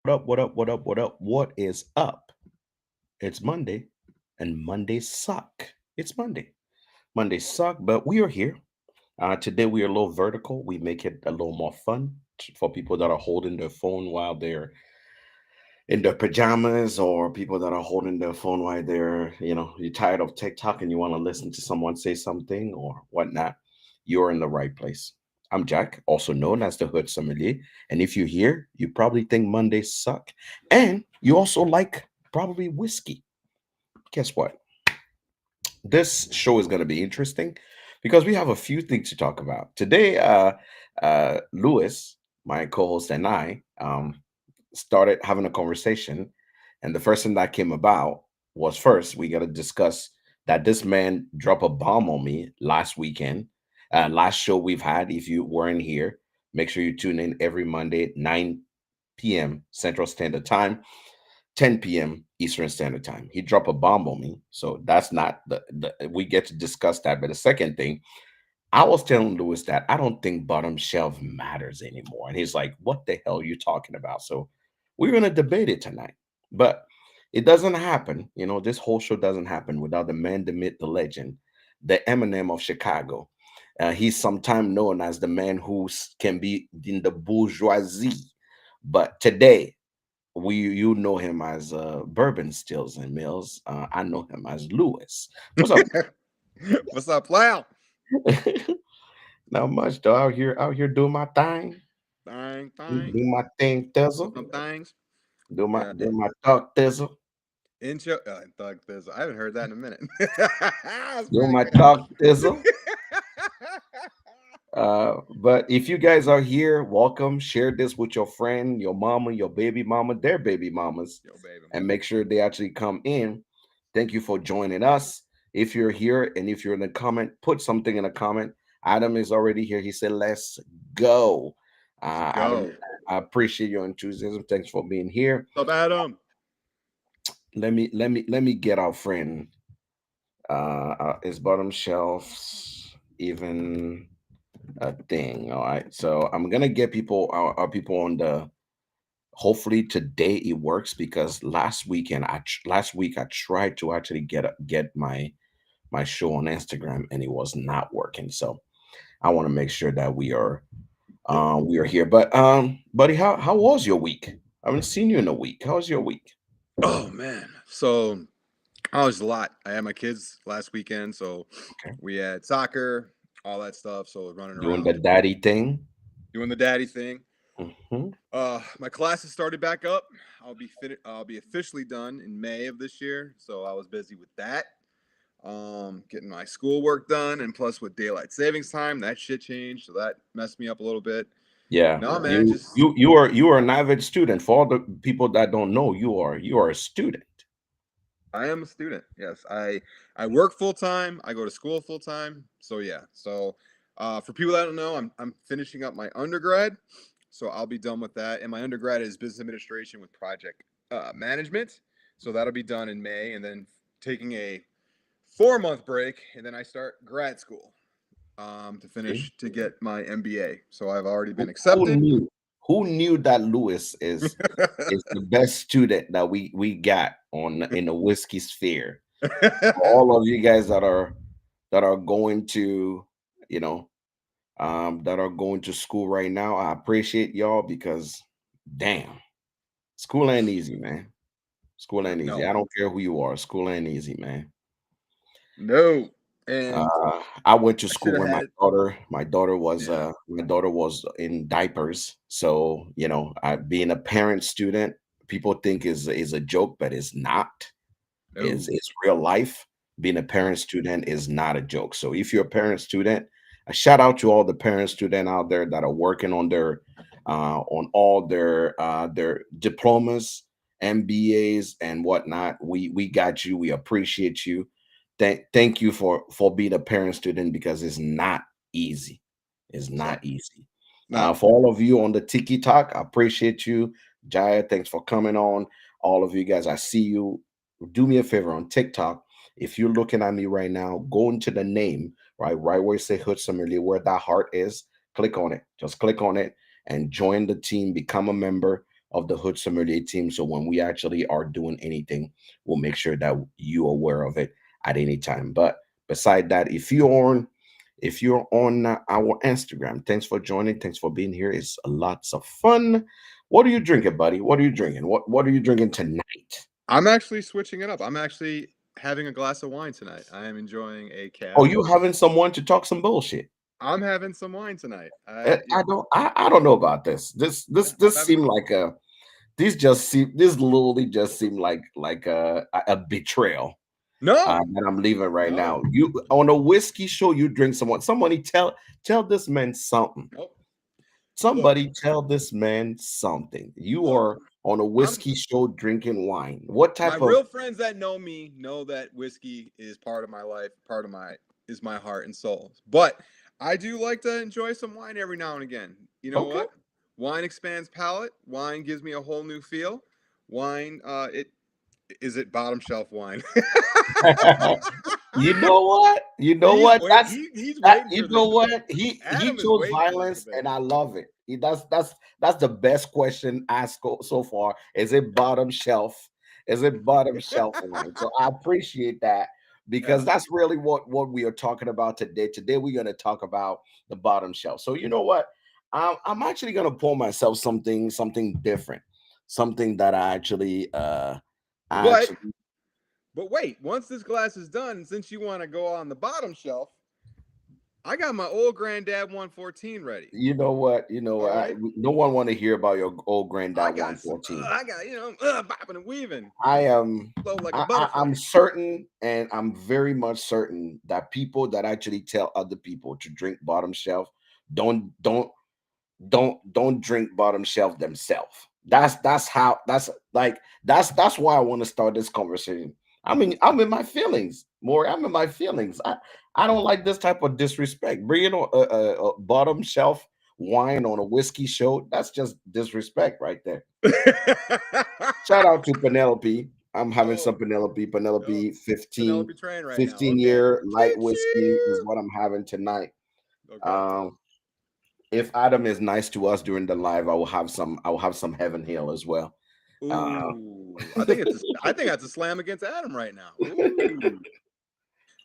What up? What up? What up? What up? What is up? It's Monday, and Mondays suck. It's Monday. Mondays suck, but we are here. Today we are a little vertical. We make it a little more fun for people that are holding their phone while they're in their pajamas, or people that are holding their phone while you're tired of TikTok and you want to listen to someone say something or whatnot. You're in the right place. I'm Jack, also known as the Hood Sommelier. And if you're here, you probably think Mondays suck. And you also like probably whiskey. Guess what? This show is going to be interesting because we have a few things to talk about. Today, Lewis, my co host, and I started having a conversation. And the first thing that came about was first, we got to discuss that this man dropped a bomb on me last weekend. Last show we've had, if you weren't here, make sure you tune in every Monday, 9 p.m. Central Standard Time, 10 p.m. Eastern Standard Time. He dropped a bomb on me. So that's not the we get to discuss that. But the second thing, I was telling Lewis that I don't think bottom shelf matters anymore. And he's like, what the hell are you talking about? So we're going to debate it tonight. But it doesn't happen. This whole show doesn't happen without the man, the myth, the legend, the Eminem of Chicago. He's sometimes known as the man who can be in the bourgeoisie. But today, you know him as Bourbon Stills and Mills. I know him as Lewis. What's up? What's up, Lau? Not much though. Out here doing my thing, Thing. do my thing, Do thizzle, some things. do my Yeah. do my talk, thizzle, Intro. Thug this. I haven't heard that in a minute. That's do pretty my good. talk, thizzle. But if you guys are here, welcome. Share this with your friend, your mama, your baby mama, their baby mamas, Yo, baby and mama. make sure they actually come in. Thank you for joining us. If you're here and if you're in the comment, put something in a comment. Adam is already here. He said, "Let's go." Let's Adam, go. I appreciate your enthusiasm. Thanks for being here. What's up, Adam? Let me get our friend. Is bottom shelves even a thing? All right. So I'm gonna get our people on the. Hopefully today it works because last week I tried to actually get my show on Instagram and it was not working. So I want to make sure that we are here. But buddy, how was your week? I haven't seen you in a week. How was your week? Oh man. So I was a lot. I had my kids last weekend, so Okay. we had soccer, all that stuff. So running Doing the around, daddy thing. doing the daddy thing. Hmm. My classes started back up. I'll be officially done in May of this year. So I was busy with that. Getting my schoolwork done, and plus with daylight savings time, that shit changed, so that messed me up a little bit. Yeah. No, man, You just you you are an avid student. For all the people that don't know, you are a student. I am a student. Yes, I work full time. I go to school full time. So yeah. So for people that don't know, I'm finishing up my undergrad, so I'll be done with that. And my undergrad is business administration with project management. So that'll be done in May, and then taking a 4 month break, and then I start grad school to See? finish to get my MBA. So I've already been Who accepted. knew? Who knew that Lewis is the best student that we got on in the whiskey sphere? For all of you guys that are going to, you know, that are going to school right now, I appreciate y'all because damn, school ain't easy, man. School ain't easy. No, I don't care who you are. School ain't easy, man. no, and I went to I should school have when my had. daughter my daughter was Yeah. uh my daughter was in diapers. So, being a parent student, people think is a joke, but it's not. Is No. it's real life. Being a parent student is not a joke. So if you're a parent student, a shout out to all the parent student out there that are working on all their diplomas, MBAs, and whatnot. We got you. We appreciate you. Thank you for being a parent student because it's not easy. It's So not easy. no. For all of you on the Tiki Talk, I appreciate you. Jaya, thanks for coming on. All of you guys, I see you. Do me a favor on TikTok. If you're looking at me right now, go into the name, right where you say Hood Sommelier, where that heart is, click on it. Just click on it and join the team, become a member. of the Hood Sommelier team. So when we actually are doing anything, we'll make sure that you're aware of it at any time. But beside that, if you're on our Instagram, thanks for joining. Thanks for being here. It's lots of fun. What are you drinking, buddy? What are you drinking? What are you drinking tonight? I'm actually switching it up. I'm actually having a glass of wine tonight. I am enjoying a Oh, cab. you having someone to talk some bullshit? I'm having some wine tonight. I don't know about this. This Yeah, this I'm this having. seemed like a this literally just seemed like a betrayal No, that I'm leaving right no, now. You on a whiskey show, you drink someone. Somebody tell this man something. nope. Look, Somebody tell this man something. You look. are on a I'm whiskey show drinking wine. What my type of real friends that know me know that whiskey is part of my life, part of my is my heart and soul. But I do like to enjoy some wine every now and again. You know okay? what? Wine expands palate. Wine gives me a whole new feel. Wine, it is it bottom shelf wine. You know what? You know he's what? wait. That's He's that. waiting You for this know what? debate. He Adam is chose waiting for this violence, debate. and I love it. That's the best question asked so far. Is it Yep. bottom shelf? Is it bottom shelf wine? So I appreciate that because Yeah. that's really what we are talking about today. Today we're going to talk about the bottom shelf. So you know what? I'm actually going to pour myself something different, something that I But actually wait, once this glass is done, since you want to go on the bottom shelf, I got my old granddad 114 ready. You know what? You know All what? right. No one want to hear about your old I granddad got some. 114. I got bopping and weaving, I am. flow like a butterfly. I'm certain, and I'm very much certain that people that actually tell other people to drink bottom shelf don't don't don't drink bottom shelf themselves. That's how that's why I want to start this conversation. I'm in my feelings, more. I'm in my feelings. I don't like this type of disrespect. Bringing on a bottom shelf wine on a whiskey show. That's just disrespect right there. Shout out to Penelope. I'm having some oh, Penelope. oh, Penelope 15, Penelope Train right now. 15 Okay. year light Choo whiskey is choo. what I'm having tonight. Okay. Um, if Adam is nice to us during the live, I will have some Heaven Hill as well. Uh, Ooh, I think that's a slam against Adam right now. Ooh.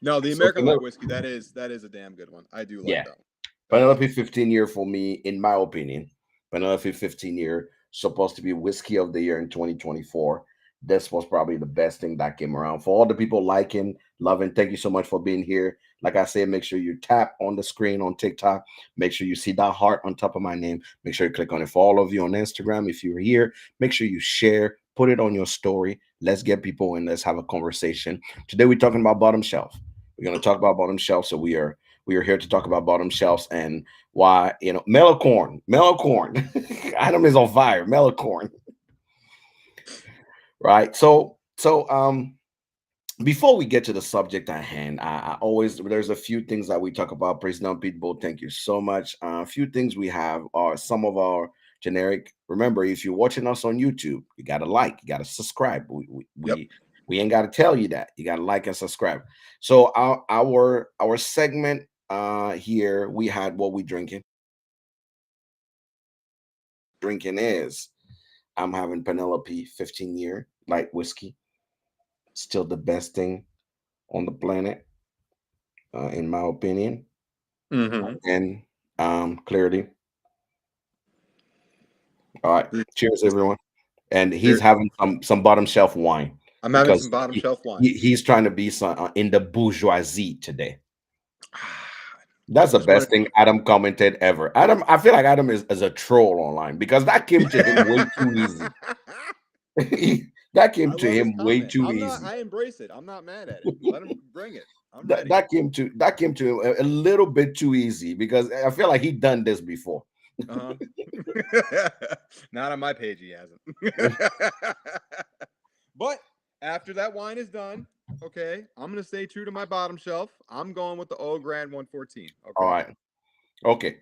No, the so American Light Whiskey, that is a damn good one. I do like yeah, that one. Penelope 15 year for me, in my opinion. Penelope 15 year supposed to be whiskey of the year in 2024. This was probably the best thing that came around for all the people liking, loving. Thank you so much for being here. Like I said, make sure you tap on the screen on TikTok. Make sure you see that heart on top of my name. Make sure you click on it. For all of you on Instagram, if you're here, make sure you share, put it on your story. Let's get people in. Let's have a conversation. Today we're talking about bottom shelf. We're going to talk about bottom shelf. So we are here to talk about bottom shelves and why, Melicorn. Adam is on fire. Melicorn, right? So before we get to the subject at hand, I always there's a few things that we talk about. President Pitbull, thank you so much. A few things we have are some of our generic. Remember, if you're watching us on YouTube, you gotta like, you gotta subscribe. Yep. We ain't gotta tell you that. You gotta like and subscribe. So our segment here we had what we drinking. Drinking is I'm having Penelope 15 year light whiskey. Still the best thing on the planet, in my opinion. Mm-hmm. And clearly, all right. Cheers, everyone. And he's Cheers. having some bottom shelf wine I'm having because some bottom shelf wine. he's trying to be some in the bourgeoisie today. I That's the just want best to. thing Adam commented ever. Adam, I feel like Adam is a troll online because that came to him way too easy. That came I to love his him way comment. too I'm not. easy. I embrace it. I'm not mad at it. Let him bring it. I'm that ready. that came to that came to him a little bit too easy because I feel like he done this before. Uh huh. Not on my page. He hasn't. But after that wine is done, okay, I'm gonna stay true to my bottom shelf. I'm going with the old Grand 114. All Okay. right. Okay.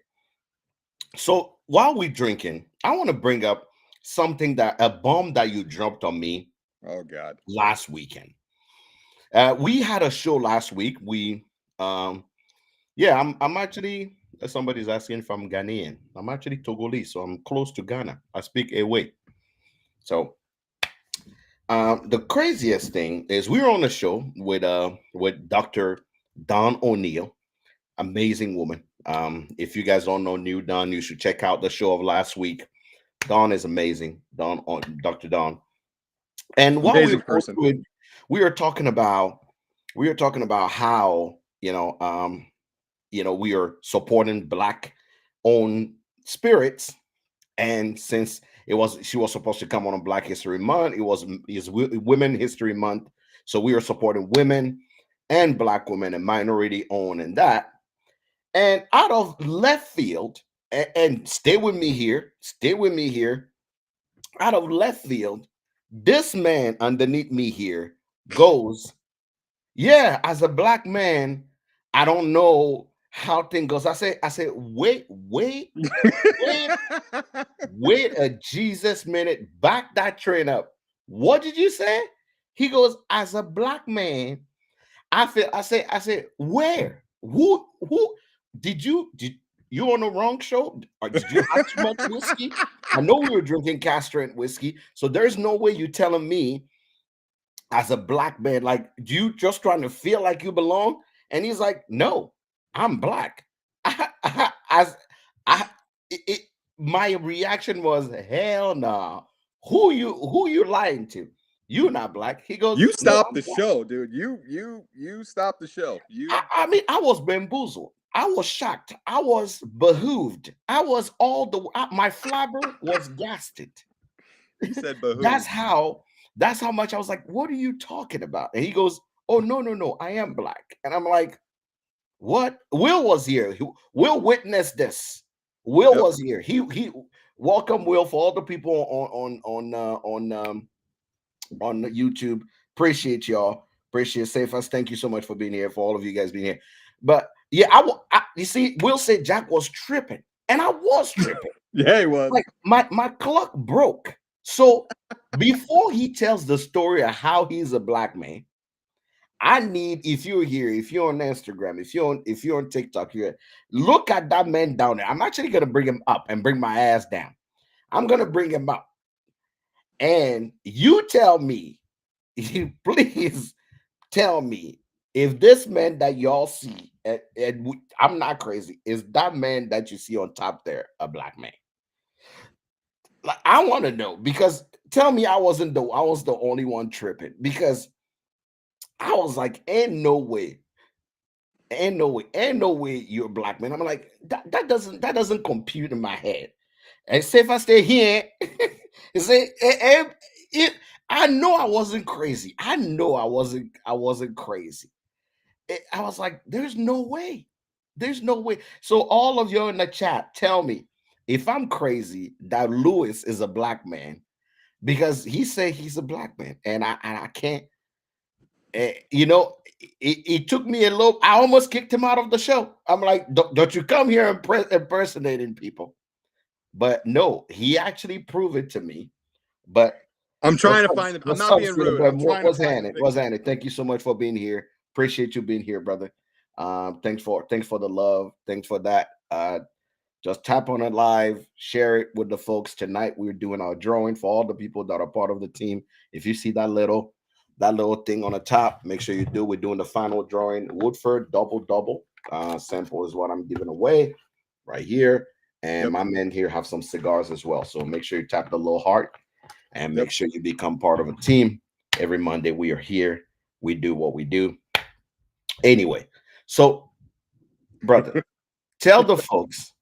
So while we drinking, I want to bring up something that a bomb that you dropped on me Oh God. last weekend. We had a show last week. We yeah, I'm actually somebody's asking if I'm Ghanaian. I'm actually Togolese, so I'm close to Ghana. I speak Ewe. So the craziest thing is we were on the show with Dr. Don O'Neill, amazing woman. If you guys don't know New Don, you should check out the show of last week. Don is amazing. Don on Dr. Don. And while we were Amazing going person. through it, we were talking about how we are supporting black owned spirits. And since she was supposed to come on Black History Month, it's Women History Month, so we are supporting women and black women and minority owned and that. And out of left field, and stay with me here, out of left field, this man underneath me here goes, yeah, as a black man, I don't know how things goes. I say, wait, wait a Jesus minute, back that train up. What did you say? He goes, as a black man, I say, where? Who did you on the wrong show? Or did you have too much whiskey? I know we were drinking castrate whiskey, so there's no way you telling me as a black man, like you just trying to feel like you belong. And he's like, no, I'm black. As I it, my reaction was, hell no. Who you lying to? You not black. He goes, You no, stopped I'm the black. show, dude. You stopped the show. You I mean, I was bamboozled. I was shocked. I was behooved. I was my flabber was gasted. he said That's behooved. how that's how much I was like, what are you talking about? And he goes, oh, no, I am black. And I'm like, what? Will was here. Will witnessed this. Will Yep. was here. He welcome Will for all the people on the YouTube. Appreciate y'all. Appreciate Safe Us. Thank you so much for being here. For all of you guys being here. But yeah, you see, Will said Jack was tripping, and I was tripping. Yeah, he was. Like my clock broke. So before he tells the story of how he's a black man, I need, if you're here, if you're on Instagram, if you're on TikTok, you look at that man down there. I'm actually gonna bring him up and bring my ass down. I'm gonna bring him up, and you tell me, you please tell me if this man that y'all see, I'm not crazy, is that man that you see on top there a black man? Like, I want to know, because tell me I was the only one tripping, because I was like, ain't no way you're a black man. I'm like, that doesn't compute in my head. And say if I stay here, say it, I know I wasn't crazy. I know I wasn't crazy. I was like, there's no way. There's no way. So all of you in the chat, tell me if I'm crazy that Lewis is a black man, because he said he's a black man, and I can't. It took me a little. I almost kicked him out of the show. I'm like, don't you come here impersonating people? But no, he actually proved it to me. But I'm trying to find. I'm what's not up, being rude. Silver? I'm trying to What's find the happening? What's picture. happening? Thank you so much for being here. Appreciate you being here, brother. Thanks for the love. Thanks for that. Just tap on it live, share it with the folks. Tonight we're doing our drawing for all the people that are part of the team. If you see that little thing on the top, make sure you do. We're doing the final drawing. Woodford double sample is what I'm giving away right here. And Yep. my men here have some cigars as well. So make sure you tap the little heart and make Yep. sure you become part of a team. Every Monday we are here. We do what we do. Anyway, so brother, tell the folks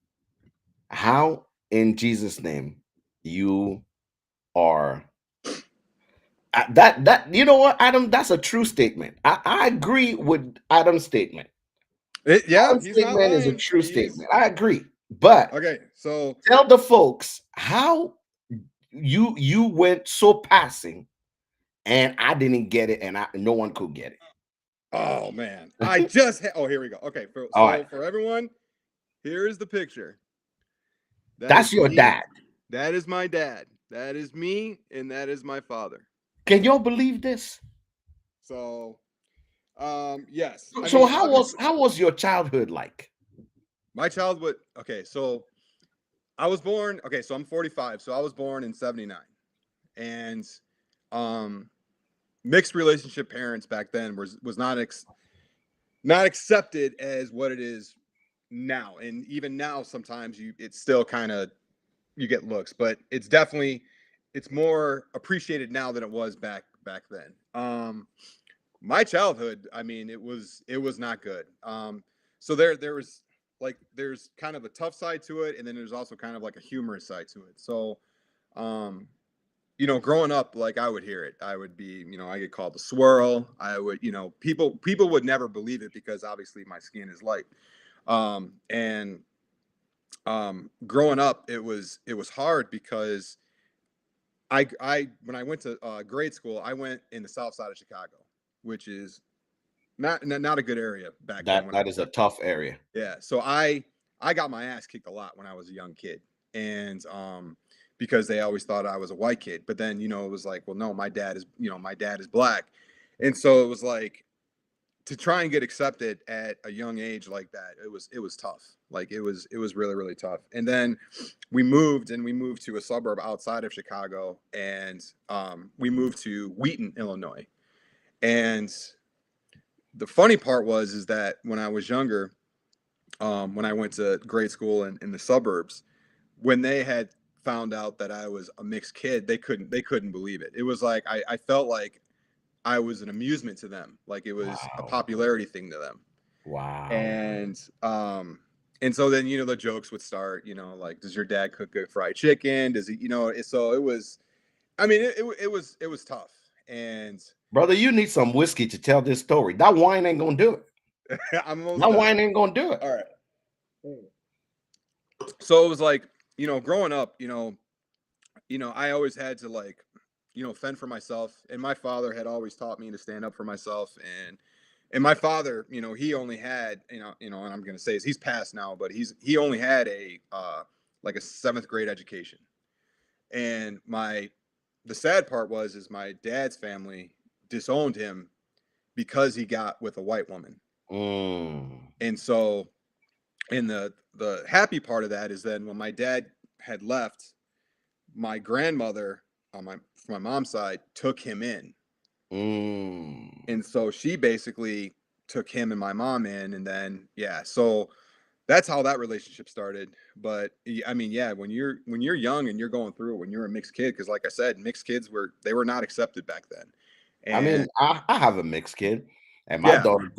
how in Jesus' name you are. That you know what, Adam, that's a true statement. I agree with Adam's statement. Yeah, Adam's he's not statement is a lying. true He's statement. I agree. But okay. So, tell the folks how you went so passing, and I didn't get it, and no one could get oh man, I just. Oh, here we go. Okay, All right. so for everyone, here is the picture. That That's is your me. dad. That is my dad. That is me, and that is my father. Can y'all believe this? So, yes. I So mean, how was obviously, how was your childhood like? my childhood. Okay, so I was born. Okay, so I'm 45. So I was born in '79, and um, mixed relationship parents back then was not accepted as what it is now. And even now, sometimes it's still kind of, you get looks, but it's more appreciated now than it was back then. My childhood, I mean, it was not good. So there was like, there's kind of a tough side to it, and then there's also kind of like a humorous side to it. So um growing up, like, I would hear it. I would be, I get called the swirl. I would, people would never believe it because obviously my skin is light. And Growing up, it was hard because I when I went to grade school, I went in the south side of Chicago, which is not a good area back then That when I that was is a young. tough area. Yeah, so I got my ass kicked a lot when I was a young kid, and because they always thought I was a white kid. But then it was like, well, no, my dad is black, and so it was like, to try and get accepted at a young age like that, it was tough. Like, it was really, really tough. And then we moved to a suburb outside of Chicago, and we moved to Wheaton, Illinois. And the funny part was is that when I was younger, when I went to grade school in the suburbs, when they had found out that I was a mixed kid, they couldn't believe it. It was like, I felt like I was an amusement to them, like it was a Wow. popularity thing to them. Wow. And so then, the jokes would start, like, does your dad cook good fried chicken? Does he, so it was, I mean, it was tough. And Brother, you need some whiskey to tell this story. That wine ain't gonna do it. I'm almost That done. wine ain't gonna do it. All right. So it was like, growing up, I always had to, like, fend for myself, and my father had always taught me to stand up for myself. And my father, he only had, and I'm gonna say is he's passed now, but he only had a like a seventh grade education. And the sad part was is my dad's family disowned him because he got with a white woman. Mm. And so, and the happy part of that is then when my dad had left, my grandmother on my mom's side took him in. Mm. And so she basically took him and my mom in, and then, yeah, so that's how that relationship started. But I mean, yeah, when you're young and you're going through it, when you're a mixed kid, because like I said, mixed kids were not accepted back then. I And mean, I have a mixed kid, and my yeah, daughter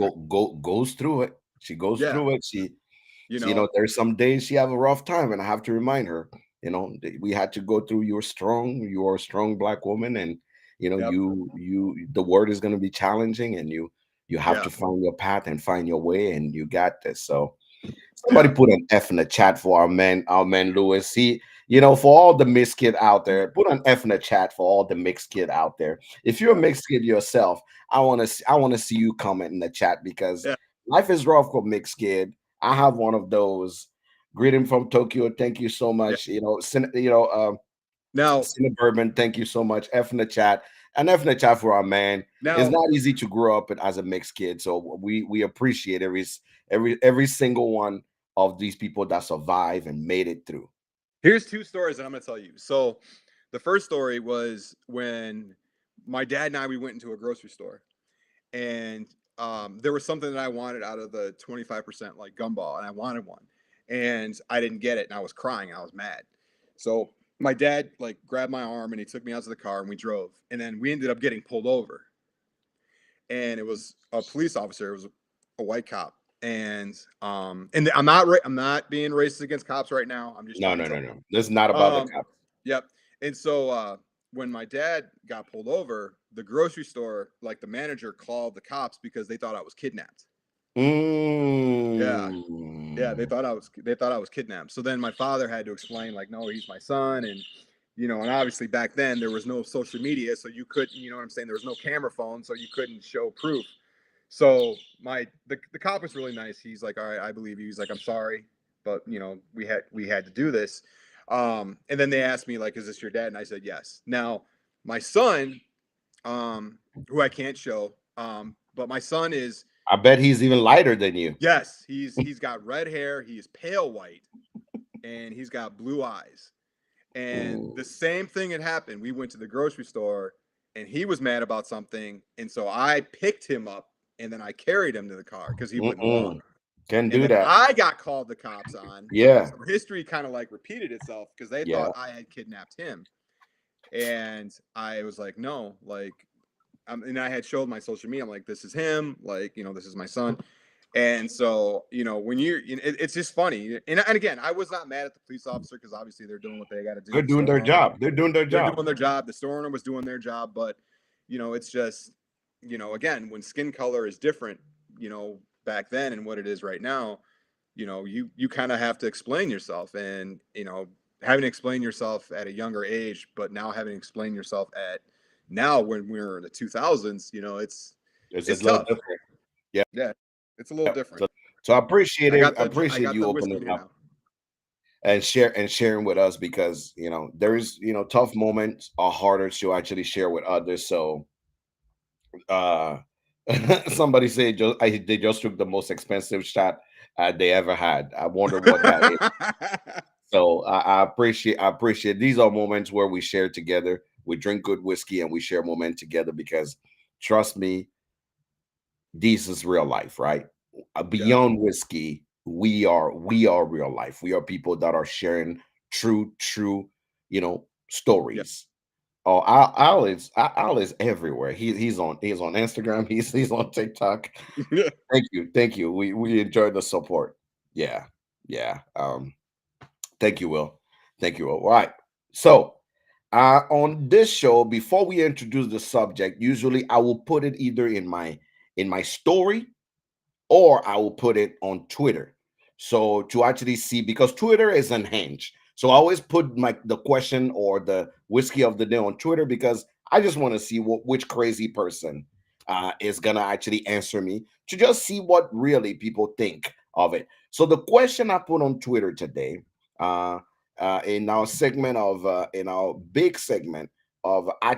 goes through it. She goes yeah, through it. you She, know, there's some days she have a rough time, and I have to remind her, we had to go through. You're a strong black woman, and yep, the word is going to be challenging, and you have yeah, to find your path and find your way, and you got this. So somebody yeah, put an F in the chat for our man Lewis. For all the mixed kid out there, put an F in the chat for all the mixed kid out there. If you're a yeah, mixed kid yourself, I want to see you comment in the chat because yeah, life is rough for mixed kid. I have one of those. Greeting from Tokyo. Thank you so yeah. much. Now, Cinnabourbon, thank you so much. F in the chat. And F in the chat for our man. It's now, not easy to grow up as a mixed kid. So we appreciate every single one of these people that survive and made it through. here's two stories that I'm going to tell you. So, the first story was when my dad and we went into a grocery store, and there was something that I wanted out of the 25% like gumball, and I wanted one, and I didn't get it, and I was crying. I was mad. So my dad like grabbed my arm and he took me out to the car and we drove, and then we ended up getting pulled over, and it was a police officer. It was a white cop, and I'm not being racist against cops right now. I'm just No, trying to no, tell no, you. no. This is not about the cops. Yep. And so when my dad got pulled over, the grocery store, like the manager, called the cops because they thought I was kidnapped. Yeah. Yeah, they Mm. thought I was kidnapped. So then my father had to explain, like, no, he's my son. And and obviously back then there was no social media, so you couldn't, what I'm saying, there was no camera phone, so you couldn't show proof. So the cop was really nice. He's like, all right, I believe you. He's like, I'm sorry, but we had to do this. And then they asked me, like, is this your dad? And I said yes. Now my son, who I can't show, but my son is, I bet he's even lighter than you. yes, he's got red hair, he's pale white, and he's got blue eyes. And Mm. the same thing had happened. We went to the grocery store and he was mad about something. And so I picked him up and then I carried him to the car because he wouldn't walk. Mm-mm. Can And do then that. I got called the cops on. Yeah. So history kind of like repeated itself because they Yeah. thought I had kidnapped him. And I was like, no, like, and I had showed my social media. I'm like, this is him. Like, this is my son. And so, when it's just funny. And again, I was not mad at the police officer because obviously they're doing what they got to do. They're The doing store their owner, job. They're doing their they're job. doing their job. The store owner was doing their job. But, it's just, again, when skin color is different, back then and what it is right now, you kind of have to explain yourself. And, having to explain yourself at a younger age, but now having to explain yourself at now when we're in the 2000s, It's a it's little tough. different. Yeah. Yeah, it's a little different. So, so I appreciate I it. got I I appreciate got you the whiskey opening here up now. and sharing with us because there's tough moments are harder to actually share with others. So uh somebody said they just took the most expensive shot they ever had. I wonder what that is. So I appreciate these are moments where we share together. We drink good whiskey and we share moment together because trust me, this is real life, right? Yeah, Beyond whiskey, we are real life. We are people that are sharing true, yeah. stories. Oh, Al is everywhere. He's on Instagram. He's on TikTok. Thank you. We enjoy the support. Yeah, yeah. Thank you, Will. Thank you, Will. All right. So, on this show, before we introduce the subject, usually I will put it either in my story or I will put it on Twitter. So to actually see, because Twitter is unhinged. So I always put the question or the whiskey of the day on Twitter because I just want to see which crazy person is gonna actually answer me to just see what really people think of it. So the question I put on Twitter today, uh, in our segment of in our big segment of I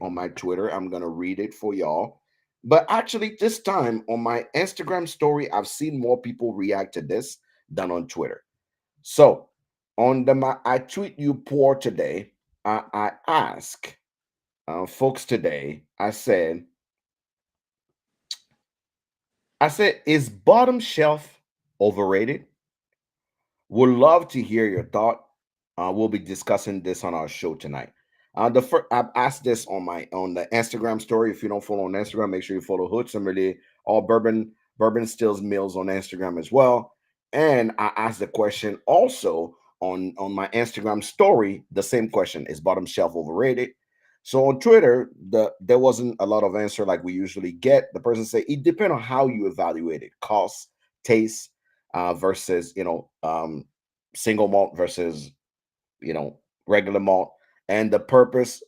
on my Twitter. I'm going to read it for y'all. But actually, this time on my Instagram story, I've seen more people react to this than on Twitter. So, on my I tweet you poor today, I ask folks today, I said, is bottom shelf overrated? Would love to hear your thought. We'll be discussing this on our show tonight. The first I've asked this on the Instagram story. If you don't follow on Instagram, make sure you follow Hood Sommelier, all bourbon stills meals on Instagram as well. And I asked the question also on my Instagram story. The same question: is bottom shelf overrated? So on Twitter, there wasn't a lot of answer like we usually get. The person said it depends on how you evaluate it: cost, taste, versus single malt versus regular malt, and the purpose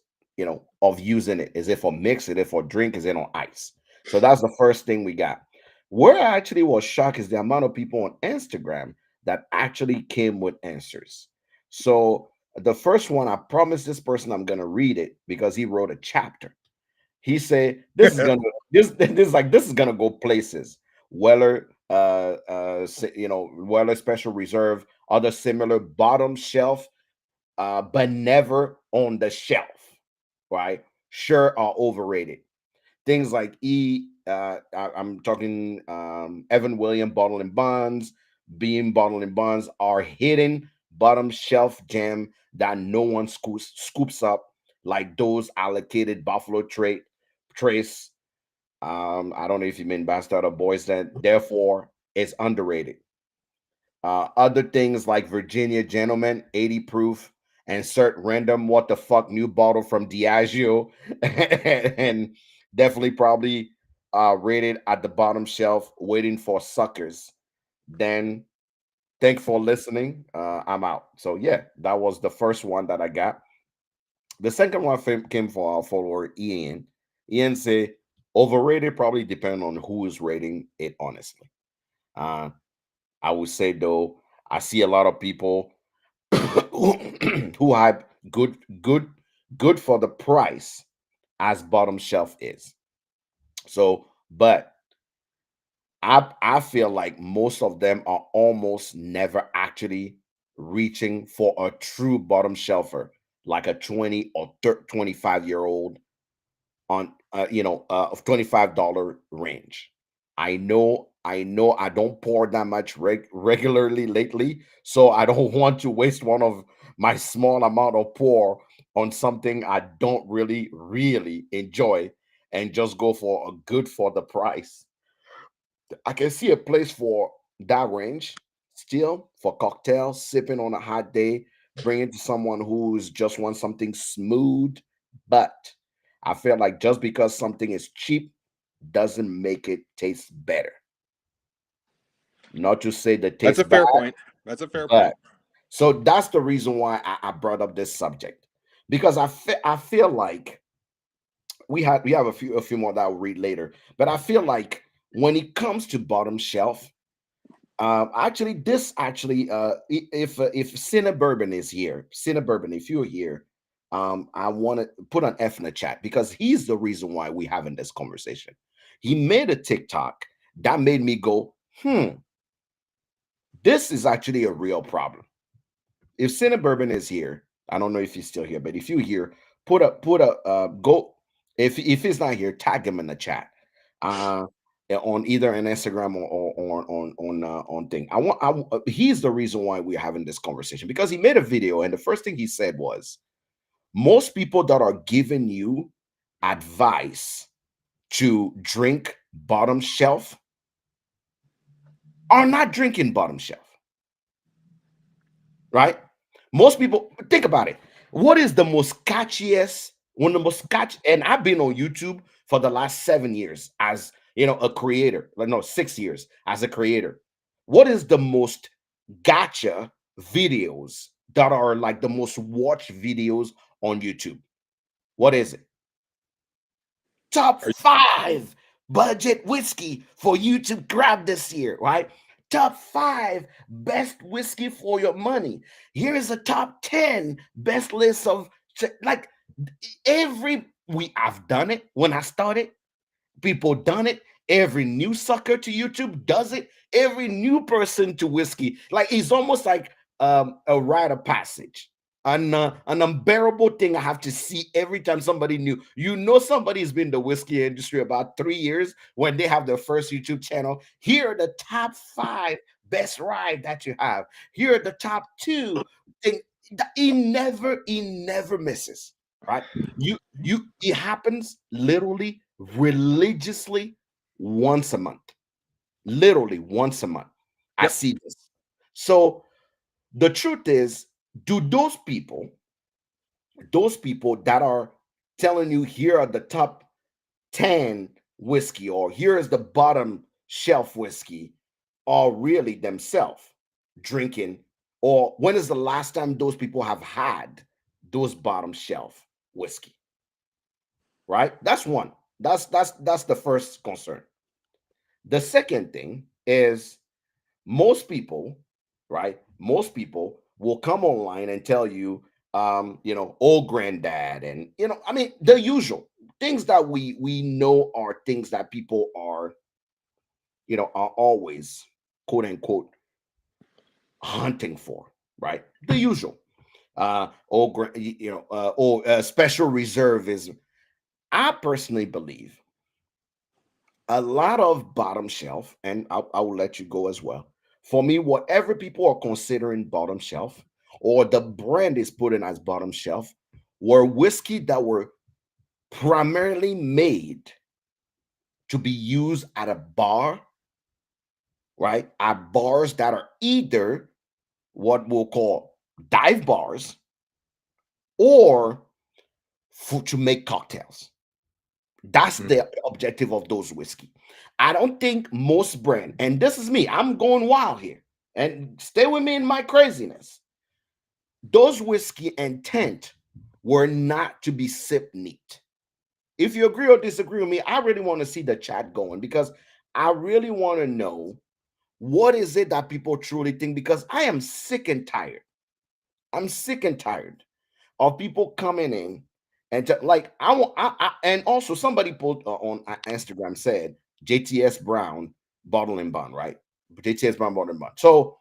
of using it. Is it for mix? Is it for drink? Is it on ice? So that's the first thing we got. Where I actually was shocked is the amount of people on Instagram that actually came with answers. So the first one, I promised this person I'm gonna read it because he wrote a chapter. He said this is gonna go places. Weller, Weller Special Reserve, other similar bottom shelf, but never on the shelf, right? Sure are overrated. Things like I'm talking Evan William Bottle and Bonds, Beam Bottle and Bonds are hidden bottom shelf gem that no one scoops up like those allocated Buffalo Trace. I don't know if you mean Bastard or Boys that therefore it's underrated. Other things like Virginia Gentleman, 80 proof, insert random what the fuck new bottle from Diageo, and definitely probably rated at the bottom shelf, waiting for suckers. Then thank for listening. I'm out. So yeah, that was the first one that I got. The second one came from our follower Ian. Ian said overrated probably depend on who is rating it honestly. Uh, I would say though, I see a lot of people who, who hype good for the price as bottom shelf is. So, but I feel like most of them are almost never actually reaching for a true bottom shelfer, like a 20 or 25-year old on of $25 range. I know I don't pour that much regularly lately, so I don't want to waste one of my small amount of pour on something I don't really enjoy and just go for a good for the price. I can see a place for that range still for cocktails, sipping on a hot day, bring it to someone who's just wants something smooth. But I feel like just because something is cheap doesn't make it taste better. Not to say that That's tastes a bad, fair point. That's a fair but point. so that's the reason why I brought up this subject because I feel like we have a few more that I'll read later, but I feel like when it comes to bottom shelf, actually, this actually, if Cinnabourbon is here, Cinnabourbon, if you're here, I want to put an F in the chat because he's the reason why we having this conversation. He made a TikTok that made me go, this is actually a real problem. If Cinnabourbon is here, I don't know if he's still here, but if you're here, put a go. If he's not here, tag him in the chat. Uh, on either an Instagram or on thing. He's the reason why we're having this conversation because he made a video and the first thing he said was most people that are giving you advice to drink bottom shelf are not drinking bottom shelf, right? Most people think about it. What is the most catchiest, one of the most catchy? And I've been on YouTube for the last 7 years as a creator. Like no, 6 years as a creator. What is the most gotcha videos that are like the most watched videos on YouTube? What is it? Top Are five budget whiskey for you to grab this year, right? Top five best whiskey for your money. Here is a top 10 best list of like every we I've done it when I started. People done it. Every new sucker to YouTube does it. Every new person to whiskey, like it's almost like a rite of passage, an unbearable thing I have to see every time somebody new. Somebody's been in the whiskey industry about 3 years when they have their first YouTube channel. Here are the top five best ride that you have. Here are the top two. Thing. He never misses. Right? It happens literally religiously once a month. Literally once a month. I Yep. see this. So the truth is, do those people that are telling you here are the top 10 whiskey or here is the bottom shelf whiskey are really themselves drinking, or when is the last time those people have had those bottom shelf whiskey? Right? That's one. That's the first concern. The second thing is most people, right? Most people will come online and tell you, old granddad, and I mean the usual things that we know are things that people are always quote unquote hunting for, right? The usual. Special reserve is. I personally believe a lot of bottom shelf, and I will let you go as well. For me, whatever people are considering bottom shelf or the brand is putting as bottom shelf were whiskey that were primarily made to be used at a bar, right? At bars that are either what we'll call dive bars or to make cocktails. That's Mhm. the objective of those whiskey. I don't think most brand, and this is me, I'm going wild here, and stay with me in my craziness. Those whiskey intent were not to be sipped neat. If you agree or disagree with me, I really want to see the chat going because I really want to know what is it that people truly think because I am sick and tired. I'm sick and tired of people coming in And like I want, and also somebody put on Instagram said JTS Brown bottle and bond, right? JTS Brown bottle and bond. So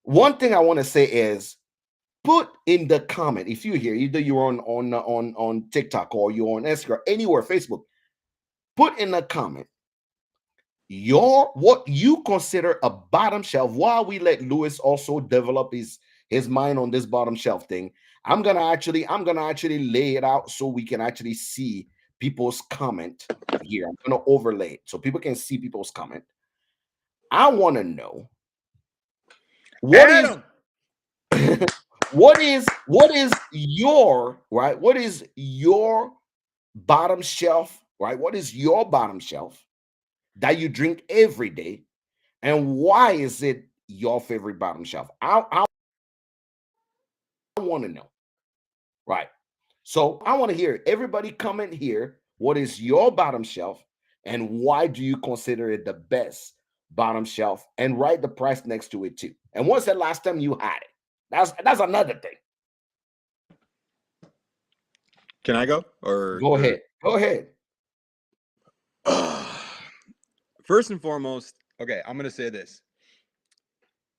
one thing I want to say is put in the comment if you hear either you're on TikTok or you're on Instagram, anywhere, Facebook. Put in the comment your what you consider a bottom shelf while we let Lewis also develop his mind on this bottom shelf thing. I'm gonna actually lay it out so we can actually see people's comment here. I'm gonna overlay it so people can see people's comment. I want to know what is Adam. what is your right? What is your bottom shelf, right? What is your bottom shelf that you drink every day, and why is it your favorite bottom shelf? I want to know, right? So I want to hear everybody comment here. What is your bottom shelf, and why do you consider it the best bottom shelf? And write the price next to it too. And when's the last time you had it? That's another thing. Can I go or Go ahead. Go ahead. First and foremost, okay, I'm going to say this.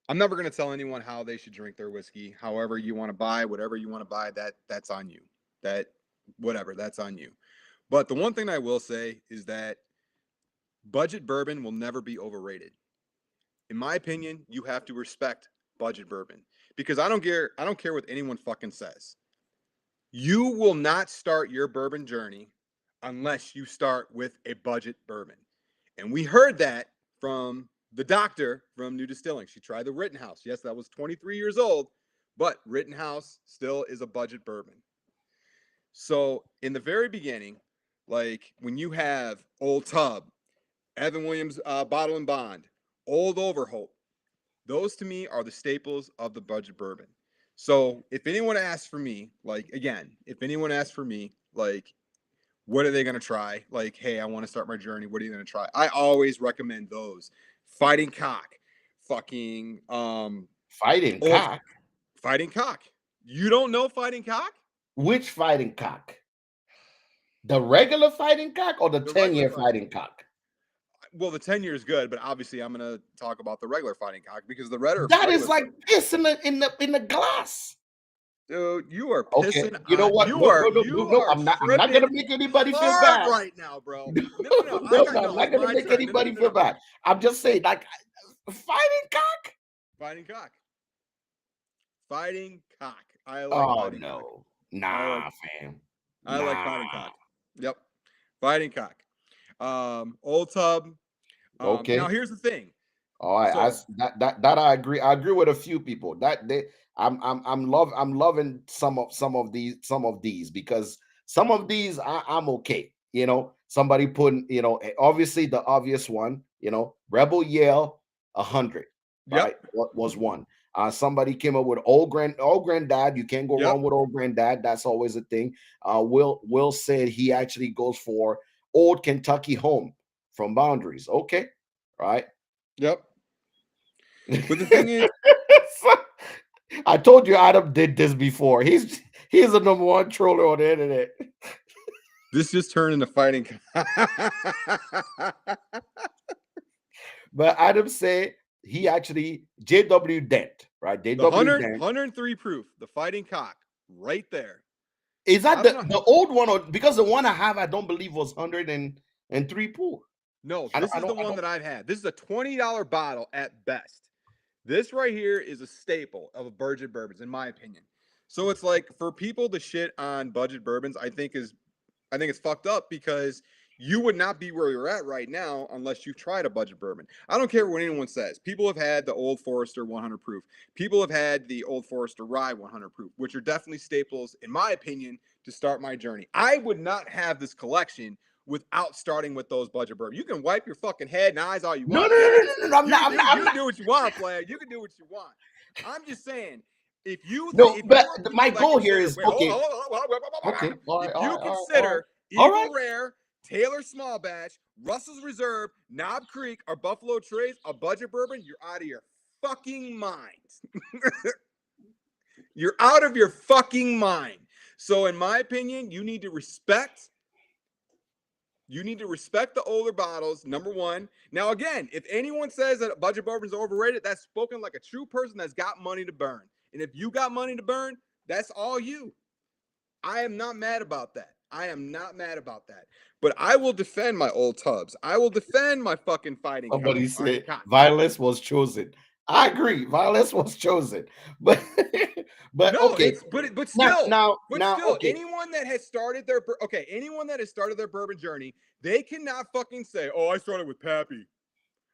I'm never going to tell anyone how they should drink their whiskey. However you want to buy, whatever you want to buy, that's on you. That whatever, that's on you. But the one thing I will say is that budget bourbon will never be overrated. In my opinion, you have to respect budget bourbon because I don't care what anyone fucking says. You will not start your bourbon journey unless you start with a budget bourbon. And we heard that from the doctor from New Distilling. She tried the Rittenhouse. Yes, that was 23 years old, but Rittenhouse still is a budget bourbon. So in the very beginning, like when you have Old Tub, Evan Williams Bottle and Bond, Old Overholt, those to me are the staples of the budget bourbon. So if anyone asks for me, like again, if anyone asks for me, like what are they going to try? Like, hey, I want to start my journey. What are you going to try? I always recommend those. Fighting Cock, fucking Fighting old cock. Fighting Cock. You don't know Fighting Cock? Which fighting cock? The regular fighting cock or the The regular 10-year Fighting. fighting cock? Well, the 10 year is good, but obviously I'm going to talk about the regular Fighting Cock because the regular That is regular like piss in the glass. dude, you are Okay, pissing you know on what? you No, are no, no, no, you no. are I'm not tripping gonna make anybody feel hard bad. right now, bro. No, No, no, no. no, no, I'm No, not it's gonna my make turn. No, no, no, anybody no, no, feel no. bad. I'm just saying, like, fighting cock. Fighting Cock. Fighting Cock. I like Oh Fighting Cock. no, I like nah, fam, I like nah. Fighting Cock. Yep. Fighting Cock. Old Tub. Now Okay, here's the thing. all right. So That I agree. I agree with a few people. That they, I'm loving some of these because some of these I'm okay. Somebody putting, obviously the obvious one, Rebel Yell 100, yep. right? What was one? Somebody came up with old granddad. You can't go Yep. wrong with old granddad. That's always a thing. Will said he actually goes for old Kentucky home from Boundaries. Okay, right. Yep. But the thing is, I told you Adam did this before. He's the number one troller on the internet. this just turned into Fighting But Adam said he actually JW Dent, right? the JW 100, Dent. 103 proof, the Fighting Cock, right there. Is that I don't the, know. the old one or because the one I have I don't believe was 103 pool. No, I don't this I is the don't I one don't that I've had. This is a $20 bottle at best. This right here is a staple of budget bourbons, in my opinion. So it's like for people to shit on budget bourbons, I think it's fucked up because you would not be where you're at right now unless you've tried a budget bourbon. I don't care what anyone says. People have had the Old Forester 100 proof. People have had the Old Forester Rye 100 proof, which are definitely staples, in my opinion, to start my journey. I would not have this collection without starting with those budget bourbons. You can wipe your fucking head and eyes all you no no want, no player. no no, no, I'm You not can I'm do not you I'm can not do what you want, player. You can do what you want. I'm just saying, no if you but are my people that goal here consider is wait, okay. Okay, all if right, all you right, all right, all right. consider All Eagle right. Rare, Taylor Small Batch, Russell's Reserve, Knob Creek, or Buffalo Trace a budget bourbon, you're out of your fucking mind. You're out of your fucking mind. So in my opinion, you need to respect the older bottles, number one. Now, again, if anyone says that budget bourbon is overrated, that's spoken like a true person that's got money to burn. And if you got money to burn, that's all you. I am not mad about that. I am not mad about that. But I will defend my old tubs. I will defend my fucking fighting Somebody cock. All right, said cock. violence was chosen. I agree, violence was chosen. But but No, okay, it's but now still, now now okay. anyone that has started their anyone that has started their bourbon journey, they cannot fucking say, "Oh, I started with Pappy.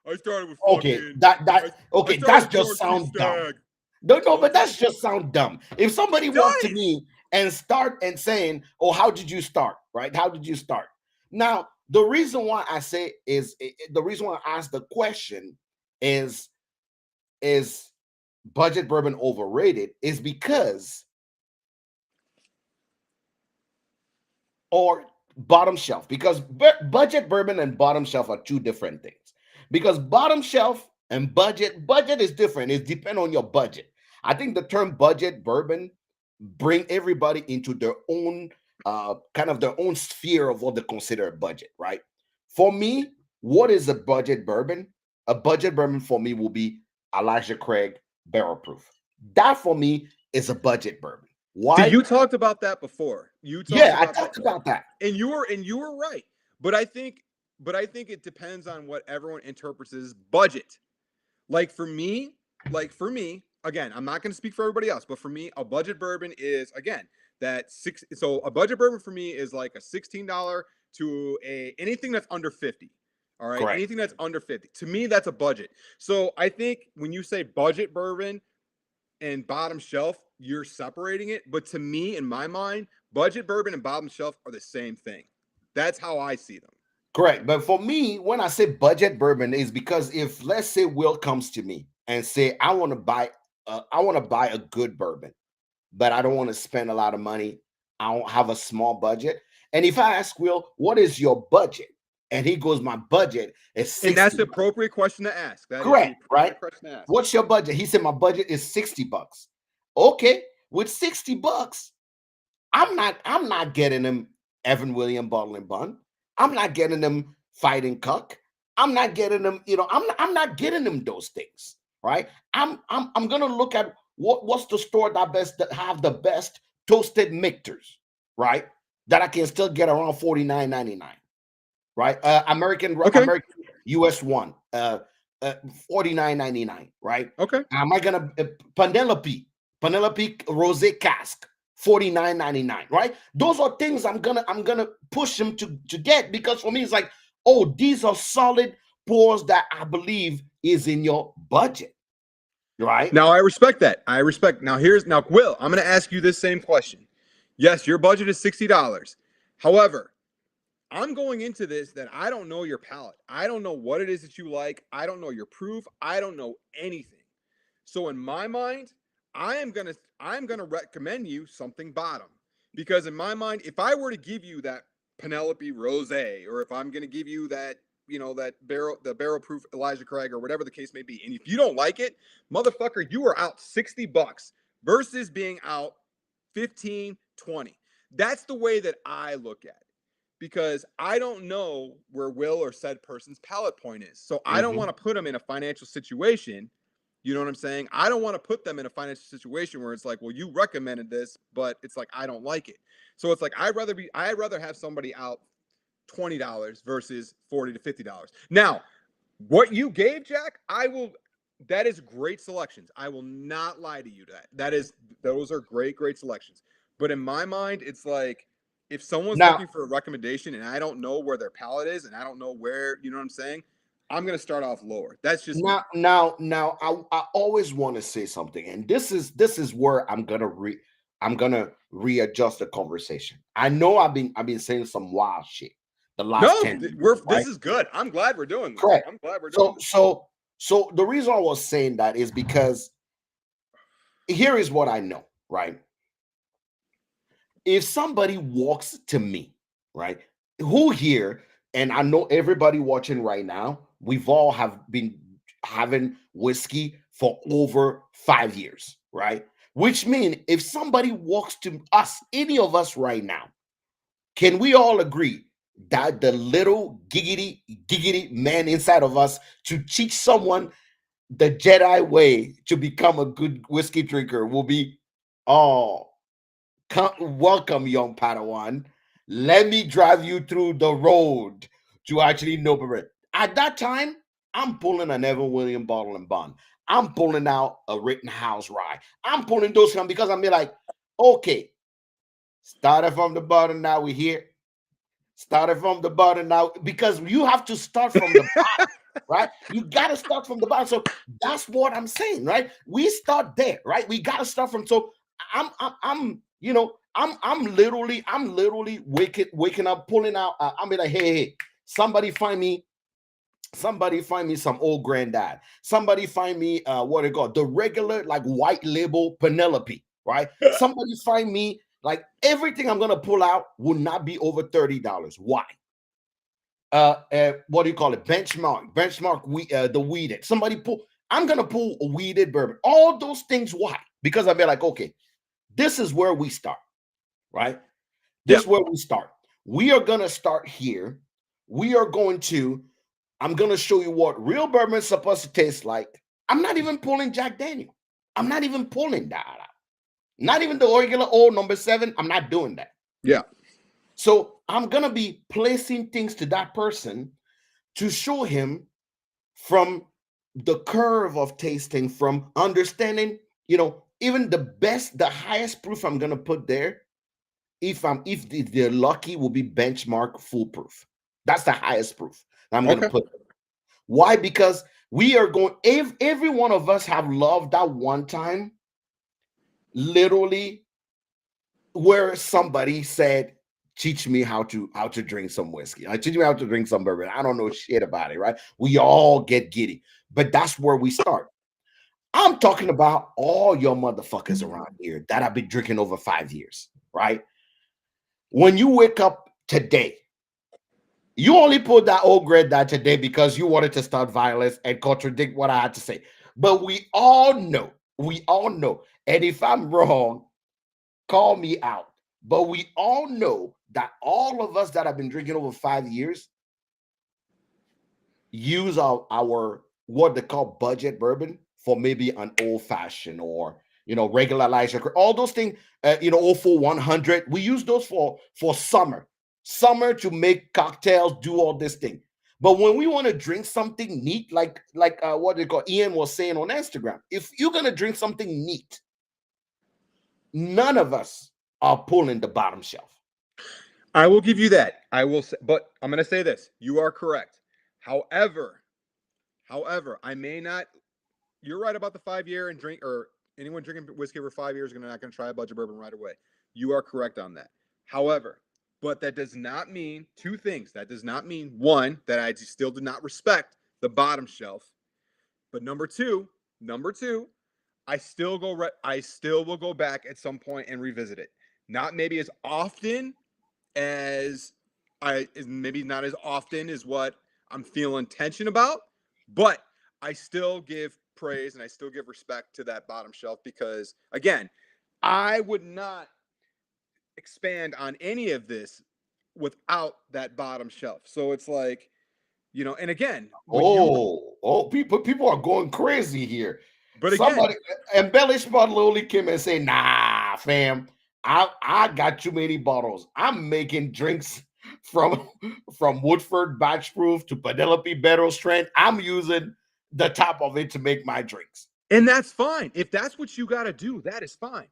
I started with Okay, fucking that I okay, started that's with just George P. sound dumb. Stagg." No, What but was that? that's just sound dumb. If somebody It walked to does. me and start and saying, "Oh, how did you start?" Right? How did you start? Now, the reason why I say is the reason why I ask the question is is budget bourbon overrated is because or bottom shelf because budget bourbon and bottom shelf are two different things. Because bottom shelf and budget is different. It depends on your budget. I think the term budget bourbon bring everybody into their own kind of their own sphere of what they consider a budget, right? For me, what is a budget bourbon? A budget bourbon for me will be Elijah Craig barrel proof. That for me is a budget bourbon. See, Why? you talked about that before. You talked Yeah, I about that talked before. about that. And you were right. But I think it depends on what everyone interprets as budget. Like for me, again, I'm not going to speak for everybody else, but for me, a budget bourbon is again that six. So a budget bourbon for me is like a $16 to a anything that's under 50. All right, Correct. anything that's under 50. To me, that's a budget. So I think when you say budget bourbon and bottom shelf, you're separating it. But to me, in my mind, budget bourbon and bottom shelf are the same thing. That's how I see them. Correct. But for me, when I say budget bourbon, is because if let's say Will comes to me and say, I want to buy a good bourbon, but I don't want to spend a lot of money. I don't have a small budget. And if I ask Will, what is your budget? And he goes, my budget is And that's 60 the bucks. appropriate question to ask. That is the Correct, right? appropriate question to ask. What's your budget? He said, my budget is 60 bucks. Okay, with 60 bucks, I'm not getting him Evan William Bottle and Bun. I'm not getting him Fighting Cuck. I'm not getting them, I'm not getting them those things, right? I'm gonna look at what's the store that have the best toasted mixers, right? That I can still get around 49.99, right? Okay. American US one, 49.99, right? Okay. Am I gonna Penelope Rose Cask, 49.99, right? Those are things I'm gonna push them to get because for me it's like, oh, these are solid pours that I believe is in your budget, right? Now I respect that. I respect. Now, Will, I'm going to ask you this same question. Yes, your budget is $60. However, I'm going into this that I don't know your palate. I don't know what it is that you like. I don't know your proof. I don't know anything. So in my mind, I'm gonna recommend you something bottom. Because in my mind, if I were to give you that Penelope Rose, or if I'm gonna give you that, the barrel proof Elijah Craig or whatever the case may be, and if you don't like it, motherfucker, you are out $60 versus being out 15, 20. That's the way that I look at it because I don't know where Will or said person's palate point is. So I don't Mhm. want to put them in a financial situation. You know what I'm saying? I don't want to put them in a financial situation where it's like, well, you recommended this, but it's like I don't like it. So it's like I'd rather have somebody out $20 versus $40 to $50. Now, what you gave, Jack, that is great selections. I will not lie to you to that. Those are great selections. But in my mind, it's like if someone's Now, looking for a recommendation and I don't know where their palate is and I don't know where, you know what I'm saying? I'm gonna start off lower. That's just me. now, I always want to say something, and this is where I'm gonna readjust the conversation. I know I've been saying some wild shit the last No, 10 minutes, this right? is good. I'm glad we're doing this. Correct. I'm glad we're doing So this. so so the reason I was saying that is because here is what I know, right? If somebody walks to me, right, who here, and I know everybody watching right now, we've all have been having whiskey for over 5 years, right? Which means if somebody walks to us, any of us right now, can we all agree that the little giggity man inside of us to teach someone the Jedi way to become a good whiskey drinker will be, oh, welcome, young Padawan. Let me drive you through the road to actually know better. At that time, I'm pulling an Evan William bottle and bond. I'm pulling out a Rittenhouse rye. I'm pulling those from because I'm be like, okay, started from the bottom, now we're here. Started from the bottom now because you have to start from the bottom, right? You got to start from the bottom. So that's what I'm saying, right? We start there, right? We got to start from. So I'm literally waking up, pulling out. I'm like, hey, somebody find me some old granddad. Somebody find me what it called the regular like white label Penelope, right? Somebody find me like everything I'm gonna pull out will not be over $30. Why? What do you call it? Benchmark the weeded. Somebody pull. I'm gonna pull a weeded bourbon. All those things. Why? Because I'll be like, okay, this is where we start, right? This Yeah. is where we start. We are gonna start here. We are going to. I'm gonna show you what real bourbon is supposed to taste like. I'm not even pulling Jack Daniel. I'm not even pulling that out. Not even the regular old number 7. I'm not doing that. Yeah. So I'm gonna be placing things to that person to show him from the curve of tasting, from understanding, even the highest proof I'm gonna put there, if they're lucky, will be benchmark foolproof. That's the highest proof I'm gonna Okay. put. Why? Because we are going, if every one of us have loved that one time, literally, where somebody said, teach me how to drink some whiskey. I teach me how to drink some bourbon. I don't know shit about it, right? We all get giddy. But that's where we start. I'm talking about all your motherfuckers around here that have been drinking over 5 years, right? When you wake up today, you only pulled that old grade that today because you wanted to start violence and contradict what I had to say. But we all know, and if I'm wrong, call me out. But we all know that all of us that have been drinking over 5 years use our what they call budget bourbon for maybe an old fashioned or regular Elijah, all those things. 100. We use those for summer to make cocktails, do all this thing. But when we want to drink something neat, like what they call Ian was saying on Instagram, if you're gonna drink something neat, none of us are pulling the bottom shelf. I will give you that. I will say, but I'm going to say this. You are correct. However, I may not. You're right about the 5 year and drink or anyone drinking whiskey for 5 years is not going to try a budget bourbon right away. You are correct on that. However, but that does not mean two things. That does not mean one that I still do not respect the bottom shelf. But number two, I still will go back at some point and revisit it. Not maybe as often as maybe not as often as what I'm feeling tension about, but I still give praise and I still give respect to that bottom shelf because again, I would not expand on any of this without that bottom shelf. So it's like, and again, when you People are going crazy here. but again, Somebody embellish bottle only came and say, nah, fam, I got too many bottles. I'm making drinks from from Woodford batch proof to Penelope Barrel strength. I'm using the top of it to make my drinks. and that's fine. If that's what you got to do, that is fine.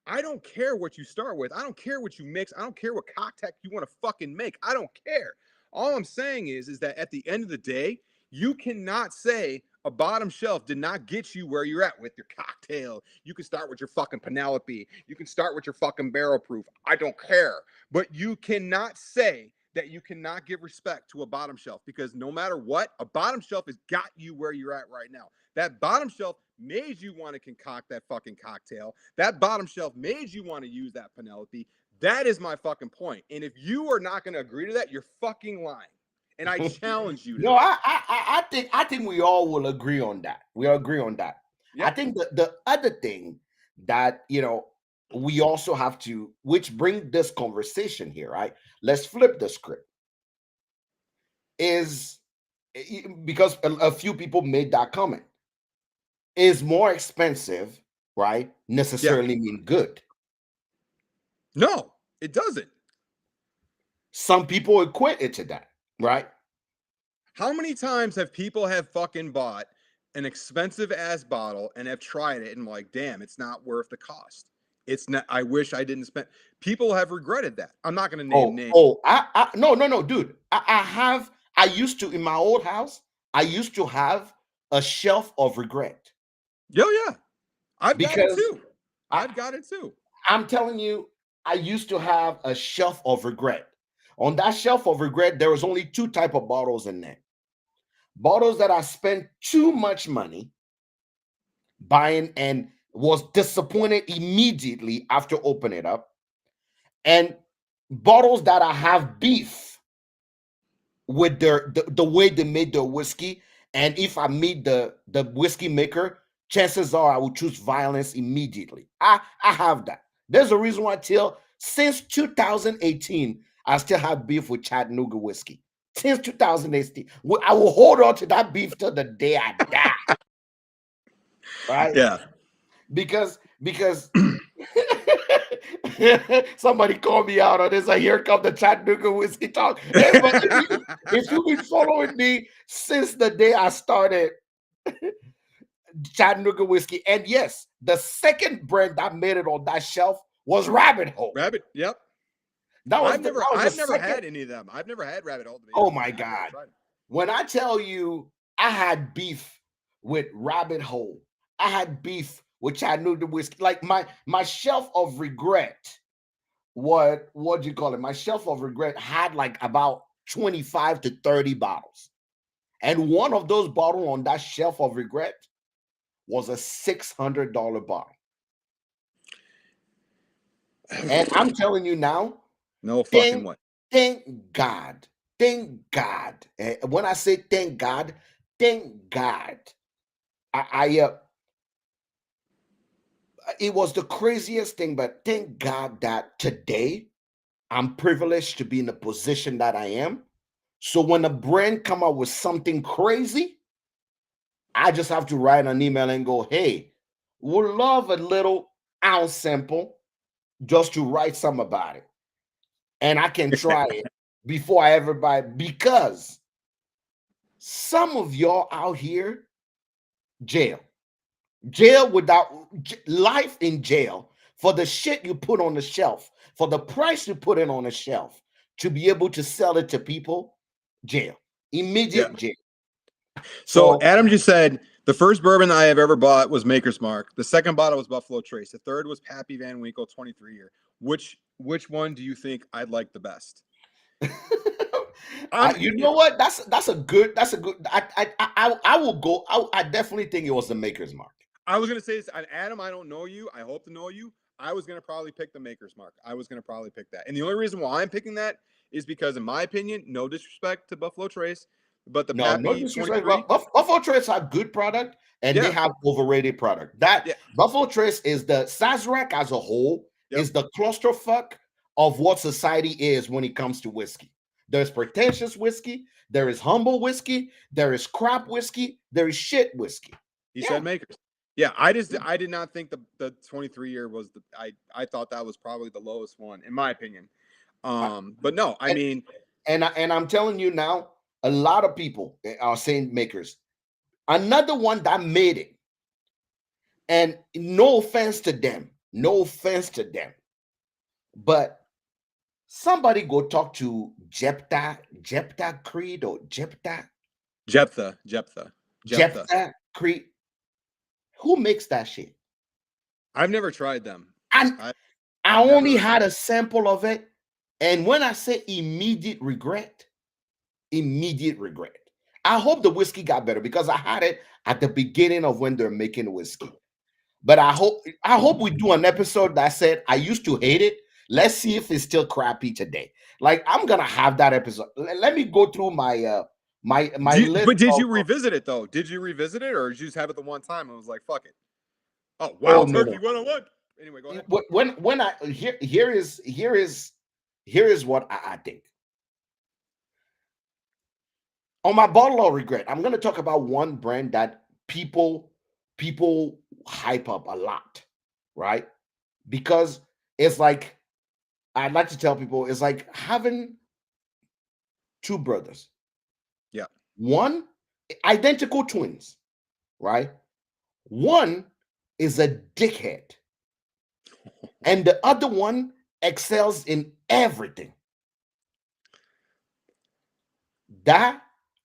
I don't care what you start with. I don't care what you mix. I don't care what cocktail you want to fucking make. I don't care. All I'm saying is that at the end of the day, you cannot say a bottom shelf did not get you where you're at with your cocktail. You can start with your fucking Penelope. You can start with your fucking barrel proof. I don't care. But you cannot say that you cannot give respect to a bottom shelf because no matter what, a bottom shelf has got you where you're at right now. That bottom shelf made you want to concoct that fucking cocktail. That bottom shelf made you want to use that Penelope. That is my fucking point. And if you are not going to agree to that, you're fucking lying. And I challenge you to No, that. I think we all will agree on that. We all agree on that. I Yep. think the other thing that, we also have to, which bring this conversation here, right? Let's flip the script. Is because a few people made that comment. Is more expensive, right? Yeah. Necessarily mean good. No, it doesn't. Some people equate it to that, right? How many times have people have fucking bought an expensive ass bottle and have tried it and like, damn, it's not worth the cost. It's not. I wish I didn't spend. People have regretted that. I'm not going to name names. No, dude. I used to, in my old house, I used to have a shelf of regret Yo, yeah, I've got it because too. I, I've got it too. I'm telling you, I used to have a shelf of regret. On that shelf of regret, there was only two type of bottles in there. Bottles that I spent too much money buying and was disappointed immediately after opening it up, and bottles that I have beef with the way they made their whiskey. And if I meet the whiskey maker, chances are I will choose violence immediately. I have that. There's a reason why till since 2018, I still have beef with Chattanooga whiskey. Since 2018, I will hold on to that beef till the day I die. Right? Yeah. Because somebody called me out on this. Like, here come the Chattanooga whiskey talk. Hey, but if you've been following me since the day I started Chattanooga whiskey, and yes, the second brand that made it on that shelf was Rabbit Hole. Rabbit. Yep. That was I've the never second. had any of them. I've never had Rabbit Hole. To be Oh honest, my I've never God! tried it. When I tell you, I had beef with Rabbit Hole. I had beef with Chattanooga whiskey. Like my shelf of regret. What do you call it? My shelf of regret had like about 25 to 30 bottles. And one of those bottles on that shelf of regret was a $600 bottle. And I'm telling you now, No fucking thank, way. thank God. Thank God. When I say thank God, thank God. I it was the craziest thing, but thank God that today I'm privileged to be in the position that I am. So when a brand come out with something crazy, I just have to write an email and go, hey, would love a little ounce sample just to write something about it. And I can try it before I ever buy it, because some of y'all out here, jail. Jail without life in jail for the shit you put on the shelf, for the price you put it on the shelf to be able to sell it to people, jail. Yeah. Immediate jail. So So Adam just said the first bourbon I have ever bought was Maker's Mark. The second bottle was Buffalo Trace. The third was Pappy Van Winkle 23 year. Which one do you think I'd like the best? you know what? That's a good. I will go. I definitely think it was the Maker's Mark. I was gonna say this, Adam. I don't know you. I hope to know you. I was gonna probably pick the Maker's Mark. I was gonna probably pick that, and the only reason why I'm picking that is because, in my opinion, no disrespect to Buffalo Trace, but the No Pappy disrespect. 23, Buffalo Trace have good product, and they yeah, have overrated product. That yeah, Buffalo Trace is the Sazerac as a whole yep. is the clusterfuck of what society is when it comes to whiskey. There's pretentious whiskey, there is humble whiskey, there is crap whiskey, there is shit whiskey. He Yeah. said Makers. Yeah, I did not think the 23 year was the I thought that was probably the lowest one in my opinion. Uh, But no, I and mean, and I'm telling you now, a lot of people are saying Makers. Another one that made it, and no offense to them, no offense to them, but somebody go talk to Jephthah Creed or Jephthah. Jephthah Creed. Who makes that shit? I've never tried them. And I I I've only never. had a sample of it. And when I say immediate regret. I hope the whiskey got better because I had it at the beginning of when they're making whiskey. But I hope we do an episode that said I used to hate it. Let's see if it's still crappy today. Like, I'm gonna have that episode. Let me go through my list But did of you revisit it though? Did you revisit it, or did you just have it the one time and was like, fuck it? Oh, Oh Wild no, Turkey no. 101. Anyway, go ahead. When I here is what I think. On my bottle of regret, I'm gonna talk about one brand that people hype up a lot, right? Because it's like I'd like to tell people it's like having two brothers, Yeah. one identical twins, right? One is a dickhead, and the other one excels in everything. That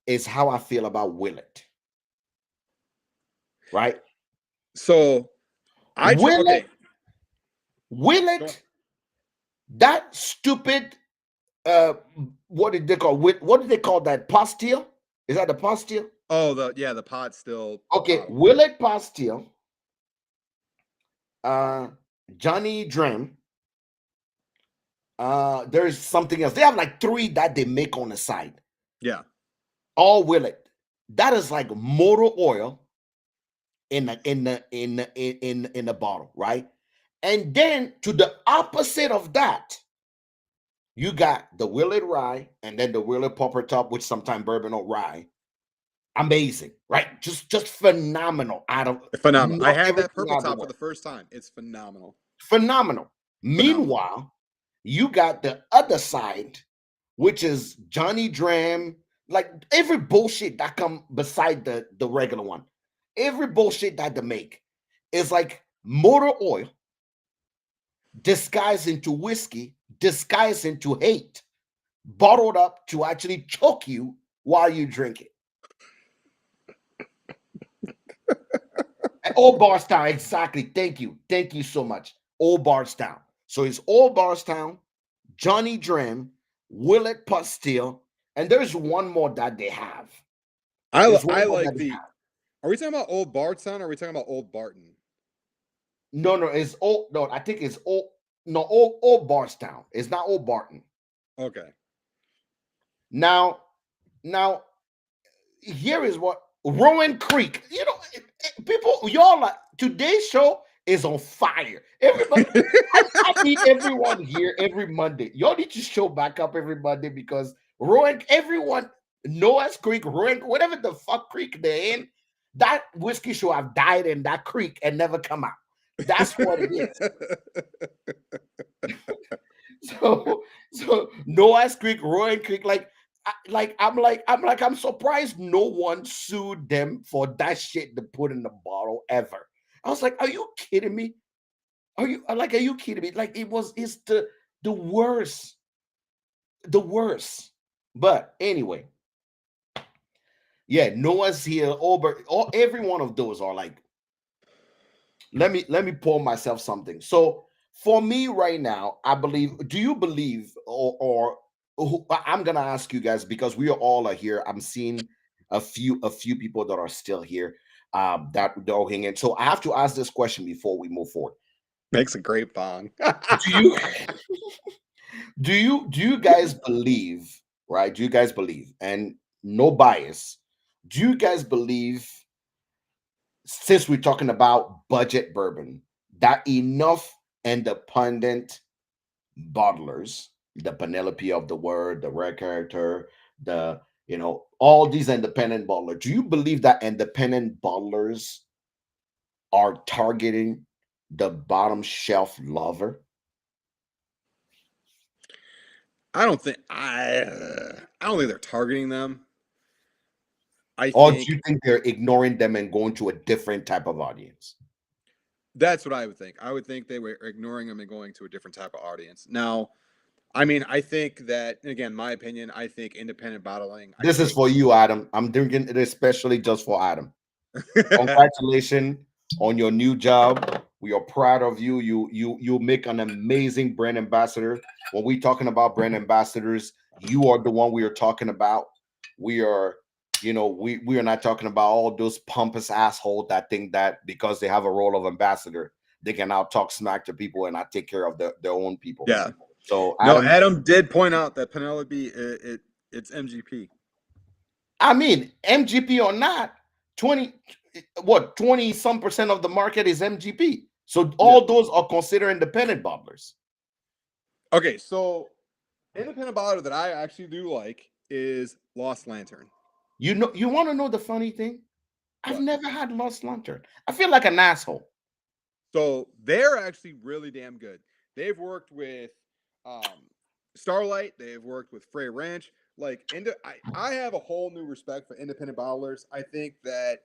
is how I feel about Willet, right? So Willet, okay. Go. Willet, that stupid uh what did they call what did they call that pastille? Is that the pastille? Oh, the pot still Okay, bottle. Willet pastille, uh Johnny Dram, there's something else. They have like three that they make on the side. Yeah. All Willet. That is like motor oil in the bottle, right? And then to the opposite of that, you got the Willet Rye and then the Willet Popper Top, which sometimes bourbon or rye. Amazing, right? Just phenomenal. Out of Phenomenal. I knock had that everything purple out of the top for way. the first time. It's phenomenal. Phenomenal. Phenomenal. Meanwhile, you got the other side, which is Johnny Dram, like every bullshit that come beside the regular one. Every bullshit that they make is like motor oil disguised into whiskey, disguised into hate, bottled up to actually choke you while you drink it. Old Bardstown, exactly. Thank you. Thank you so much. Old Bardstown. So it's Old Bardstown, Johnny Dram, Willet Pastille, and there's one more that they have. There's one I more that like they the. have. Are we talking about Old Bardstown or are we talking about Old Barton? No, no, it's old. No, I think it's old. No, old Bardstown. It's not Old Barton. Okay. Now, now here is what Rowan Creek. People, y'all like today's show is on fire. Everybody, I need everyone here every Monday. Y'all need to show back up every Monday because Rowan, everyone, Noah's Creek, Rowan, whatever the fuck creek they're in, that whiskey show have died in that creek and never come out. That's what it is. So Noah's Creek, Rowan Creek, I'm surprised no one sued them for that shit to put in the bottle ever. I was like, are you kidding me? Are you kidding me? Like it's the worst, the worst. But anyway, yeah, Noah's here over every one of those are like, let me pour myself something. So for me right now, I believe, do you believe I'm gonna ask you guys because we all are here. I'm seeing a few people that are still here that they're hanging. So I have to ask this question before we move forward. Makes a great bong. Do you do you guys believe, right? Do you guys believe, and no bias, do you guys believe, since we're talking about budget bourbon, that enough independent bottlers, the Penelope of the word, the rare character, the all these independent bottlers, do you believe that independent bottlers are targeting the bottom shelf lover? I don't think they're targeting them. I Or do think you think they're ignoring them and going to a different type of audience? that's what I would think. I would think they were ignoring them and going to a different type of audience. Now, I mean, I think that again, my opinion, I think independent bottling, I This is think for you, Adam. I'm drinking it especially just for Adam. Congratulations on your new job. We are proud of you. You make an amazing brand ambassador. When we talking about brand ambassadors, you are the one we are talking about. We are, we are not talking about all those pompous assholes that think that because they have a role of ambassador, they can now talk smack to people and not take care of their own people. yeah. So No, Adam, Adam did point out that Penelope it's MGP. I mean, MGP or not, 20 what 20 some percent of the market is MGP. So Yeah. all those are considered independent bottlers. Okay, so independent bottler that I actually do like is Lost Lantern. You know, you want to know the funny thing? I've What? never had Lost Lantern. I feel like an asshole. So they're actually really damn good. They've worked with um, Starlight. They've worked with Frey Ranch. I have a whole new respect for independent bottlers. I think that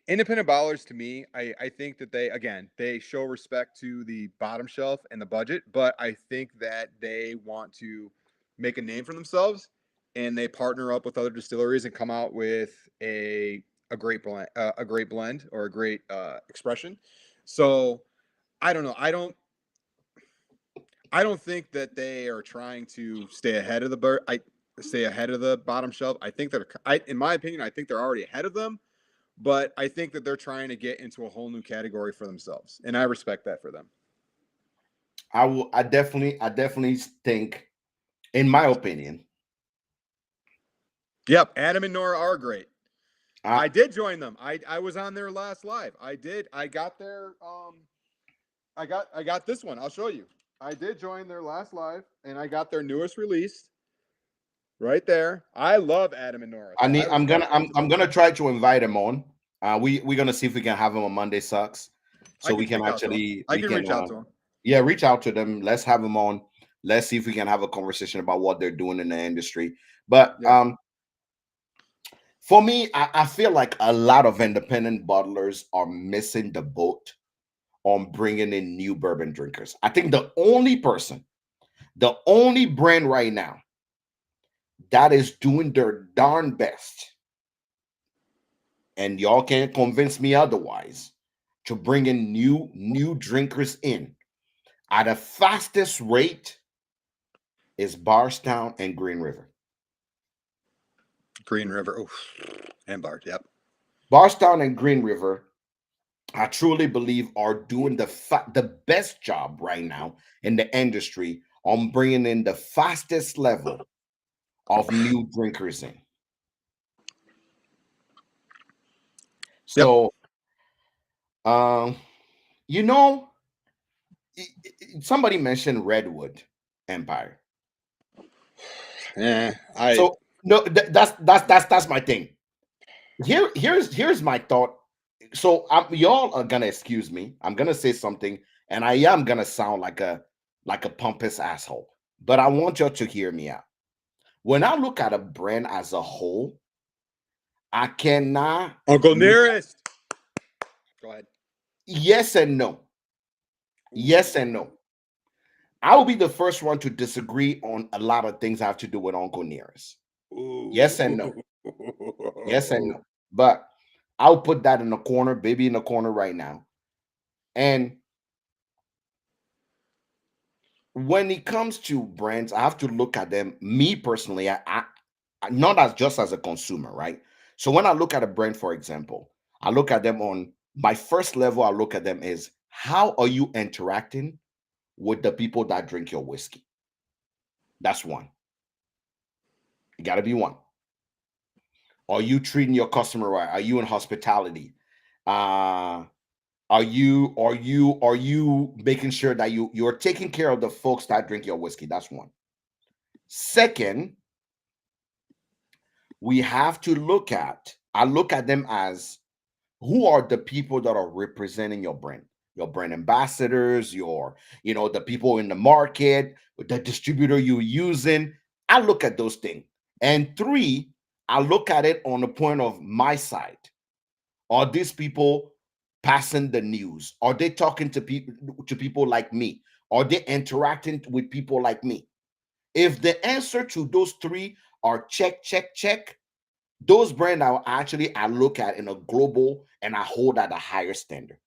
independent bottlers to me, I think that they show respect to the bottom shelf and the budget, but I think that they want to make a name for themselves and they partner up with other distilleries and come out with a great blend or a great expression. So I don't know. I don't think that they are trying to stay ahead of stay ahead of the bottom shelf. I think that in my opinion, I think they're already ahead of them, but I think that they're trying to get into a whole new category for themselves, and I respect that for them. I definitely think, in my opinion, Yep, Adam and Nora are great. I I did join them. I was on their last live. I did. I got their I got this one. I'll show you. I did join their last live, and I got their newest release right there. I love Adam and Nora, I so I need I'm gonna respect them I'm for I'm that. gonna try to invite him on. We're gonna see if we can have him on Monday sucks. I So we can can reach out to them. actually I we can can reach out to them. yeah, reach out to them. Let's have them on. Let's see if we can have a conversation about what they're doing in the industry. But Yeah. for me, I feel like a lot of independent bottlers are missing the boat on bringing in new bourbon drinkers. I think the only brand right now that is doing their darn best, and y'all can't convince me otherwise, to bring in new drinkers in at the fastest rate is Barstown and Green River. Green River. Oh, and Bart. Yep. Barstown and Green River, I truly believe, are doing the best job right now in the industry on bringing in the fastest level of new drinkers in. Yep. So, um, you know, somebody mentioned Redwood Empire. I So no, that's my thing. Here's my thought. So y'all are gonna excuse me. I'm gonna say something, and I am gonna sound like a pompous asshole. But I want y'all to hear me out. When I look at a brand as a whole, I cannot Uncle look at Nearest. Go ahead. yes and no. Yes and no. I will be the first one to disagree on a lot of things that have to do with Uncle Nearest. Yes and no. Yes and Ooh. no. But I'll put that in the corner, baby in the corner right now. And when it comes to brands, I have to look at them. Me personally, not as just as a consumer, right? So when I look at a brand, for example, I look at them on my first level. I look at them is how are you interacting with the people that drink your whiskey? That's one. You got to be one. Are you treating your customer right? Are you in hospitality? Uh are you making sure that you're taking care of the folks that drink your whiskey? That's one. Second, we have to I look at them as who are the people that are representing your brand ambassadors, the people in the market, the distributor you're using. I look at those things. And three, I look at it on the point of my side. Are these people passing the news? Are they talking to people like me? Are they interacting with people like me? If the answer to those three are check, check, check, those brands I look at in a global and I hold at a higher standard.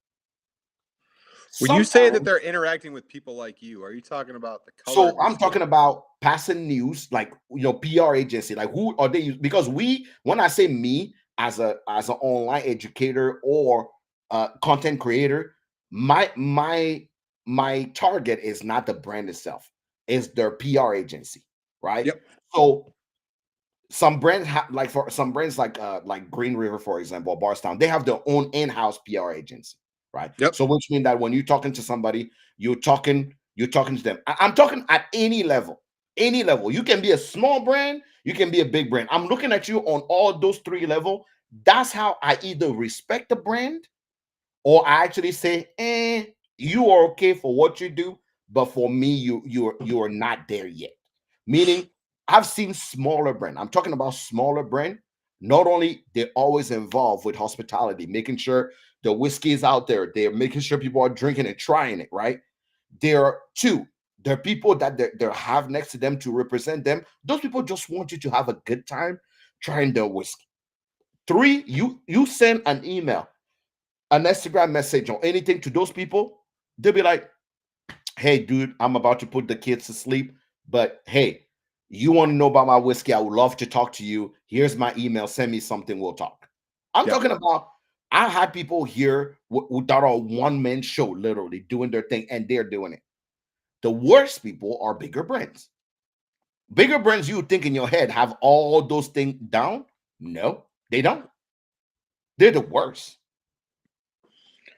When you say that Sometimes, they're interacting with people like you, are you talking about the color so of your I'm talking skin? about passing news, like PR agency, like who are they? Because when I say me as an online educator or content creator, my target is not the brand itself, it's their PR agency, right? Yep. So some brands have like for some brands like Green River, for example, or Barstown, they have their own in-house PR agency, right? Yep. So which means that when you're talking to somebody, you're talking to them. I'm talking at any level, any level. You can be a small brand, you can be a big brand. I'm looking at you on all those three level. That's how I either respect the brand or I actually say, you are okay for what you do, but for me, you are not there yet. Meaning, I've seen smaller brand. I'm talking about smaller brand. Not only they're always involved with hospitality, making sure the whiskey is out there, they're making sure people are drinking and trying it, right? There are two. There are people that they have next to them to represent them. Those people just want you to have a good time trying their whiskey. Three, you send an email, an Instagram message or anything to those people, they'll be like, hey, dude, I'm about to put the kids to sleep, but hey, you want to know about my whiskey? I would love to talk to you. Here's my email. Send me something. We'll talk. I'm Yep. talking about, I had people here that are one man show, literally doing their thing, and they're doing it. The worst people are bigger brands. Bigger brands, you think in your head have all those things down. No, they don't. They're the worst.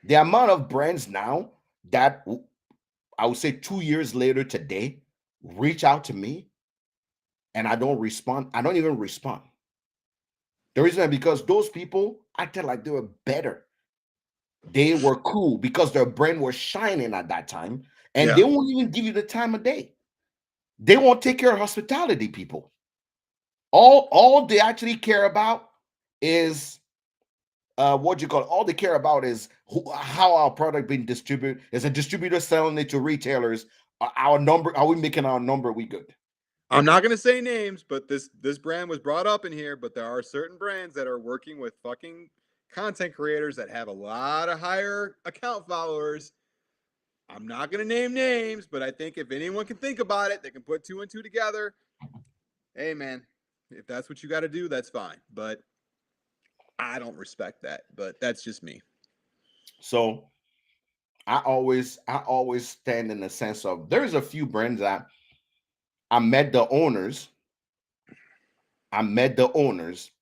The amount of brands now that I would say 2 years later today reach out to me and I don't respond. I don't even respond. The reason is because those people acted like they were better. They were cool because their brand was shining at that time, and Yeah. they won't even give you the time of day. They won't take care of hospitality people. All they actually care about is what you call it? All they care about is how our product being distributed. Is a distributor selling it to retailers? Our number, are we making our number? We good? I'm not gonna say names, but this brand was brought up in here. But there are certain brands that are working with fucking content creators that have a lot of higher account followers. I'm not gonna name names, but I think if anyone can think about it, they can put two and two together. Hey man, if that's what you got to do, that's fine. But I don't respect that. But that's just me. So I always stand in the sense of there's a few brands that I met the owners. I met the owners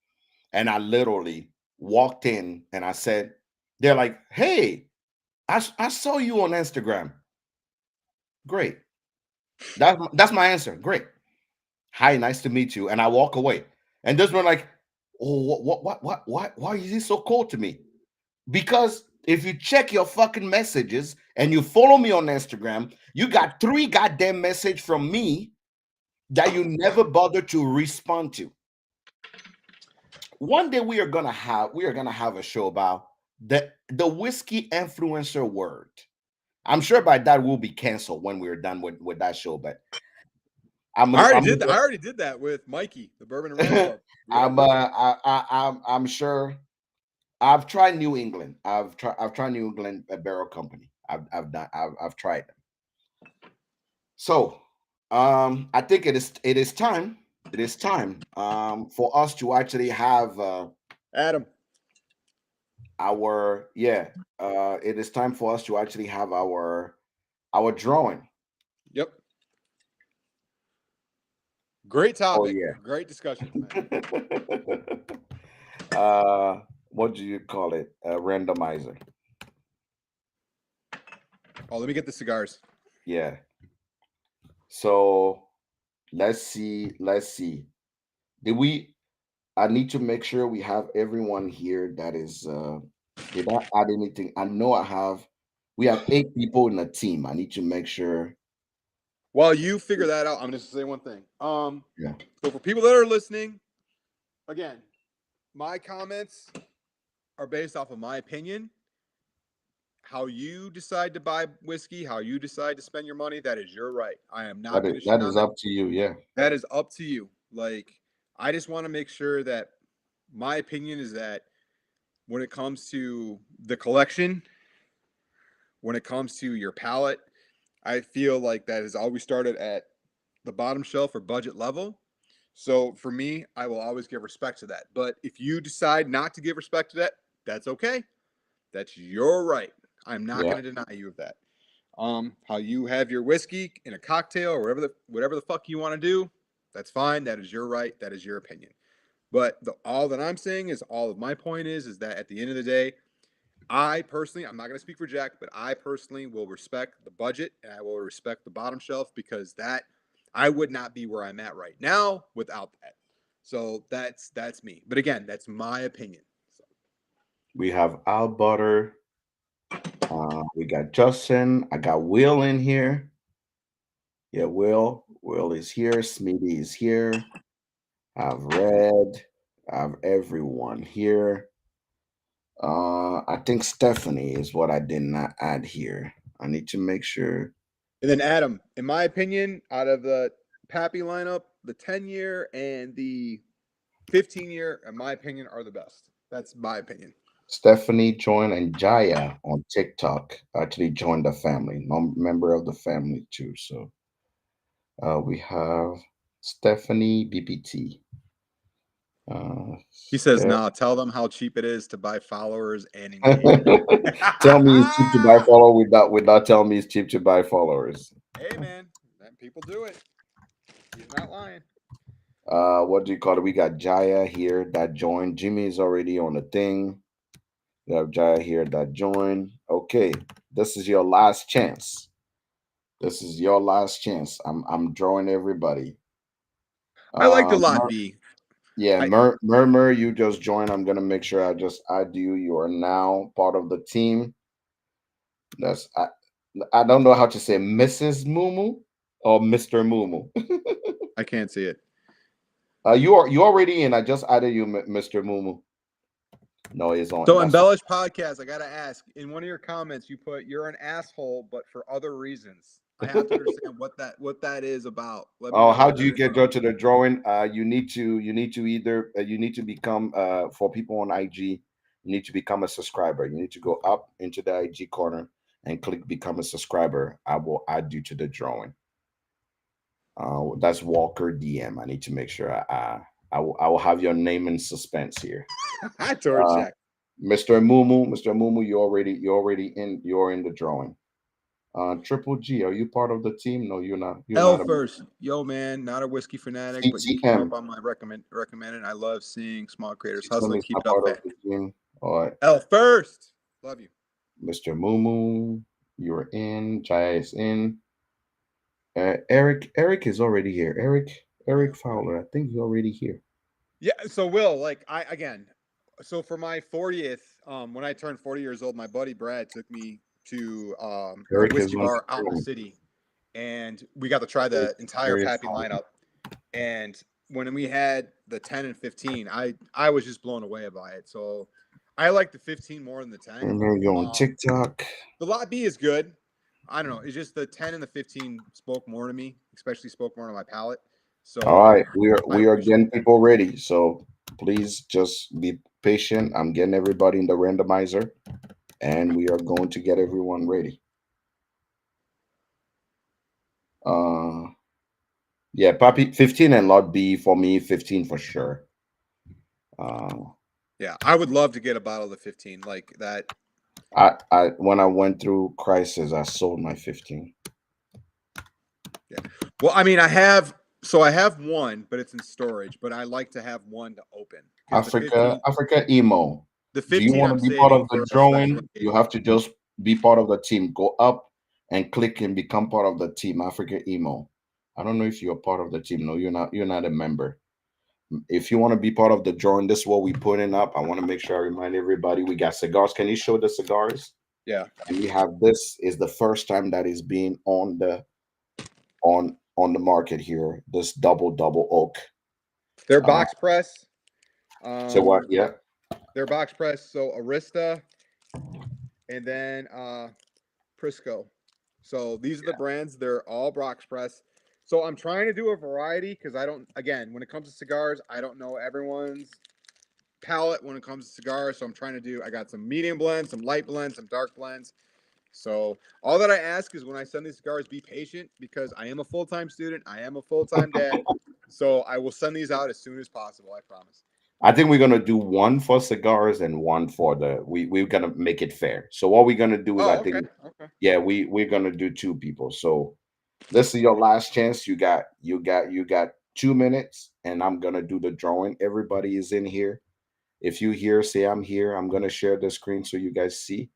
and I literally walked in and I said, they're like, hey, I saw you on Instagram. Great. That's my answer. Great. Hi, nice to meet you. And I walk away. And this one like, oh, why is he so cold to me? Because if you check your fucking messages and you follow me on Instagram, you got three goddamn message from me that you never bother to respond to. One day we are gonna have a show about the whiskey influencer word. I'm sure by that we'll be canceled when we're done with that show, but I'm I gonna already I'm did that. I gonna already did that with Mikey, the Bourbon and Rams Club. Yep. I'm sure. I've tried New England. I've tried New England Barrel Company. I've tried them. So I think it is time. It is time for us to actually have Adam. our yeah. It is time for us to actually have our drawing. Yep. Great Oh topic. yeah. Great discussion tonight. uh, what do you call it? A randomizer. Oh, let me get the cigars. Yeah. So let's see. Let's see. Did we? I need to make sure we have everyone here that is. Did I add anything? I know I have. We have 8 people in the team. I need to make sure. While you figure that out, I'm just gonna say one thing. Yeah. So for people that are listening, again, my comments are based off of my opinion. How you decide to buy whiskey, how you decide to spend your money, that is your right. I am not That is going to shit that on is that. up to you. Yeah. That is up to you. Like, I just want to make sure that my opinion is that when it comes to the collection, when it comes to your palate, I feel like that has always started at the bottom shelf or budget level. So for me, I will always give respect to that. But if you decide not to give respect to that, that's okay. That's your right. I'm not Yeah. going to deny you of that. How you have your whiskey in a cocktail or whatever the fuck you want to do, that's fine. That is your right. That is your opinion. But all that I'm saying is all of my point is that at the end of the day, I personally, I'm not going to speak for Jack, but I personally will respect the budget and I will respect the bottom shelf because that I would not be where I'm at right now without that. So that's me. But again, that's my opinion. So, We have Al Butter. We got Justin. I got Will in here. Yeah, Will. Will is here. Smitty is here. I've read. I've everyone here. I think Stephanie is what I did not add here. I need to make sure. and then Adam, in my opinion, out of the Pappy lineup, the 10-year and the 15-year, in my opinion, are the best. That's my opinion. Stephanie joined and Jaya on TikTok actually joined the family, member of the family too. So we have Stephanie BPT. He says, Steph- "Nah, tell them how cheap it is to buy followers and engagement." Tell me it's cheap to buy follow without telling me it's cheap to buy followers. Hey, man, people do it. He's not lying. What do you call it? We got Jaya here that joined. Jimmy is already on the thing. We have Jaya here that joined. Okay, this is your last chance. This is your last chance. I'm drawing everybody. I like the Uh, lot B. yeah, I Murmur, you just joined. I'm gonna make sure I just add you. You are now part of the team. That's I don't know how to say Mrs. Mumu or Mr. Mumu. I can't see it. You already in. I just added you, Mr. Mumu. No, it's on. So That's on. embellish podcast. I gotta ask. In one of your comments, you put you're an asshole, but for other reasons. I have to understand what that is about. Let me Oh, know how what do that you is get about. drawn to the drawing? You need to either you need to become for people on IG, you need to become a subscriber. You need to go up into the IG corner and click become a subscriber. I will add you to the drawing. That's Walker DM. I need to make sure I will have your name in suspense here. I told Uh, Jack. Mr. Mumu, you're in the drawing. Triple G, are you part of the team? No, you're not. You're L not a first, yo man, not a whiskey fanatic, but you came CTM. up on my recommended. I love seeing small creators CTM hustling. is Keep not it up, part of fam. the team. All right. L first, love you. Mr. Mumu, you're in. Jaya is in. Eric is already here. Eric Fowler, I think he's already here. Yeah. So Will, like I again, so for my 40th, when I turned 40 years old, my buddy Brad took me to a Eric is whiskey on bar the out in the phone. city, and we got to try Eric, the entire Eric Pappy Fowler. lineup. And when we had the 10 and 15, I was just blown away by it. So I like the 15 more than the 10. Remember you on Um, TikTok. the lot B is good. I don't know. It's just the 10 and the 15 spoke more to me, especially spoke more to my palate. All So right, we are I we are appreciate getting that. people ready. So please just be patient. I'm getting everybody in the randomizer, and we are going to get everyone ready. Uh, yeah, Papi 15 and Lot B for me. 15 for sure. Uh, Yeah, I would love to get a bottle of the 15 like that. I when I went through crisis, I sold my 15. Yeah. Well, I mean, I have one, but it's in storage, but I like to have one to open because the Africa, 15 Africa emo. the Do you 15 want to I'm be part saving of for the a special drawing? You occasion. have to just be part of the team. Go up and click and become part of the team. Africa emo. I don't know if you're part of the team. No, you're not. You're not a member. If you want to be part of the drawing, this is what we putting up. I want to make sure I remind everybody we got cigars. Can you show the cigars? Yeah. And we have this is the first time that is being on the market here. This double oak. Their Uh, box press. so what? Um, Yeah, their box press. So Arista and then Prisco. So these are the brands. They're all box press. So I'm trying to do a variety because I don't. Again, when it comes to cigars, I don't know everyone's palate when it comes to cigars. So I'm trying to do. I got some medium blends, some light blends, some dark blends. So all that I ask is when I send these cigars, be patient because I am a full time student. I am a full time dad. So I will send these out as soon as possible. I promise. I think we're gonna do one for cigars and one for the we're gonna make it fair. So what we're gonna do is I Oh, okay. think Okay. yeah, we're gonna do two people. So this is your last chance. You got 2 minutes, and I'm gonna do the drawing. Everybody is in here. If you hear, say I'm here. I'm gonna share the screen so you guys see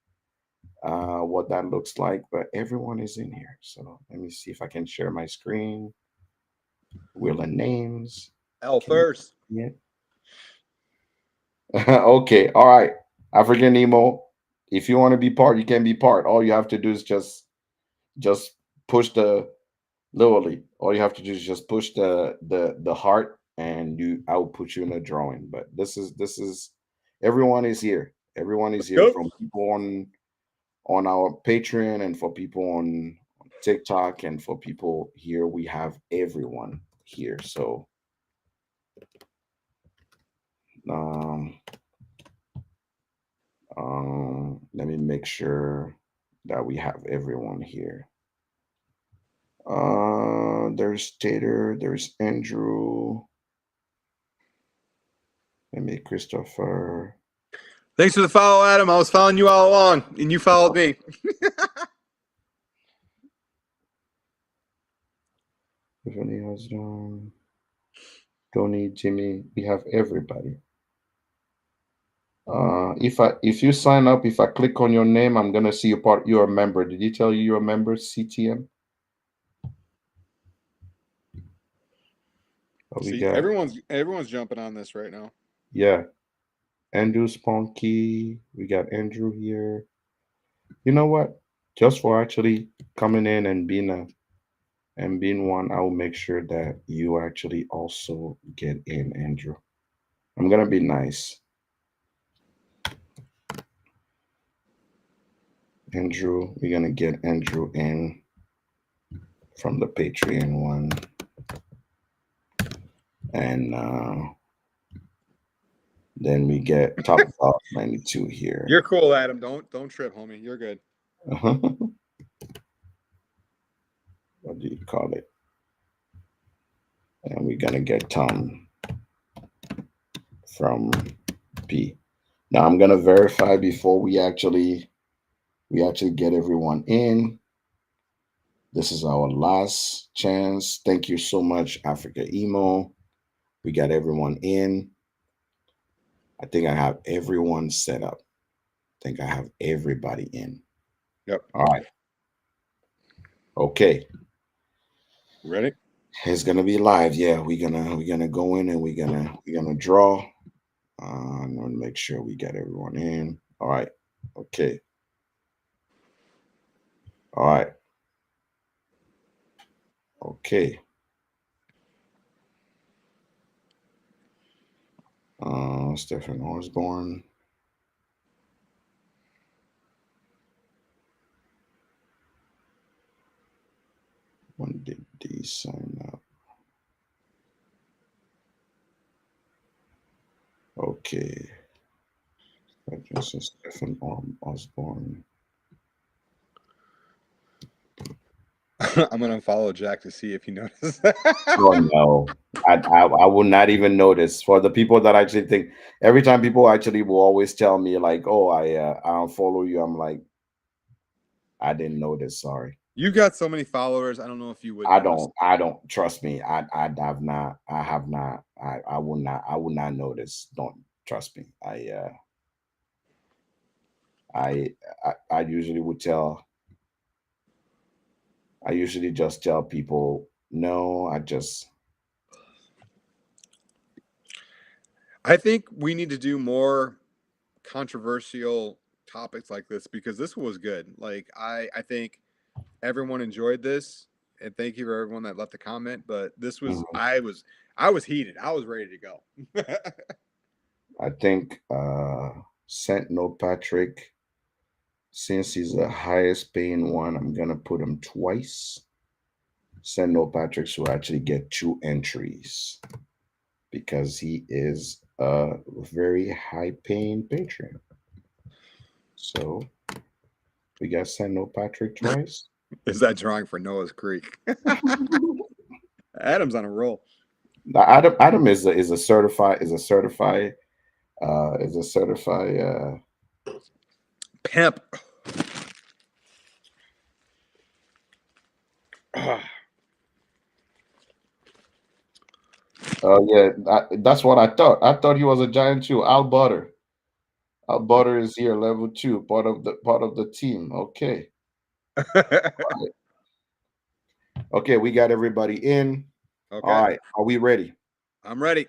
what that looks like. But everyone is in here, so let me see if I can share my screen. Will and names. L Can you first. see it? Okay, all right. African Nemo. If you want to be part, you can be part. All you have to do is just push the literally. All you have to do is just push the heart, and you I will put you in a drawing. But this is everyone is here. Everyone is Let's here go. from people on our Patreon and for people on TikTok and for people here. We have everyone here. So um let me make sure that we have everyone here. There's Tater, there's Andrew, let me Christopher. Thanks for the follow, Adam. I was following you all along, and you followed me. Tiffany has done. Tony, Jimmy, we have everybody. If you sign up, if I click on your name, I'm gonna see you're a member. Did he tell you you're a member, CTM? We See, got everyone's jumping on this right now. yeah, Andrew Spunky. We got Andrew here. You know what? Just for actually coming in and being one, I will make sure that you actually also get in, Andrew. I'm gonna be nice. Andrew, we're gonna get Andrew in from the Patreon one. And then we get Top Dog 92 You're here. cool, Adam. Don't trip, homie. You're good. What do you call it? And we're gonna get Tom from P. Now I'm gonna verify before we actually get everyone in. This is our last chance. Thank you so much, Africa Emo. We got everyone in. I think I have everyone set up. I think I have everybody in. Yep. All right. Okay. Ready? It's gonna be live. Yeah, we're gonna go in and we're gonna draw. I'm gonna make sure we get everyone in. All right. Okay. All right. Okay. Stephen Osborne. When did they sign up? Okay. This is Stephen Osborne. I'm gonna follow Jack to see if he notices. Oh no. I will not even notice. For the people that actually think every time people actually will always tell me like, oh, I don't follow you. I'm like, I didn't notice. Sorry. You've got so many followers. I don't know if you would I notice. don't. I don't trust me. I have not. I have not. I will not. I will not notice. Don't trust me. I I usually would tell. I usually just tell people no. I just I think we need to do more controversial topics like this because this was good. Like I think everyone enjoyed this, and thank you for everyone that left a comment. But this was mhm. I was heated. I was ready to go. I think Sentinel Patrick, since he's the highest paying one, I'm gonna put him twice. Sentinel Patrick will actually get 2 entries because he is a very high paying patron. So we got Sentinel Patrick twice. Is that drawing for Noah's Creek? Adam's on a roll. Now, Adam is a certified is a certified Pimp. Ah, Oh yeah, that's what I thought. I thought he was a giant too. Al Butter. Al Butter is here, level two, part of the team. Okay. Right. Okay, we got everybody in. All Okay, right. Are we ready? I'm ready.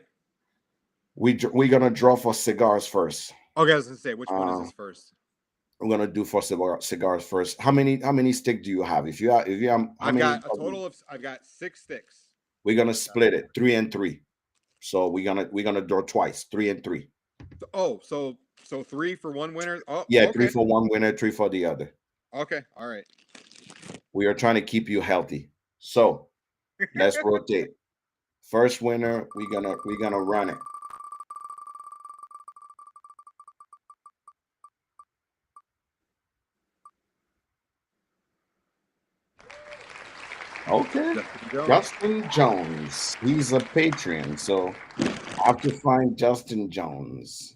We're gonna draw for cigars first. Okay, I was gonna say, which one is Uh, this first? I'm gonna do for cigars first. How many stick do you have? If you have how many of them? I've got 6 sticks. We're gonna split it 3 and 3. So we're gonna draw twice, 3 and 3. Oh, so 3 for one winner. Oh, Yeah, three okay, for one winner, three for the other. okay, all right. We are trying to keep you healthy. So let's rotate. First winner, we're gonna run it. Okay. Justin Jones. Justin Jones. He's a Patreon, so I have to find Justin Jones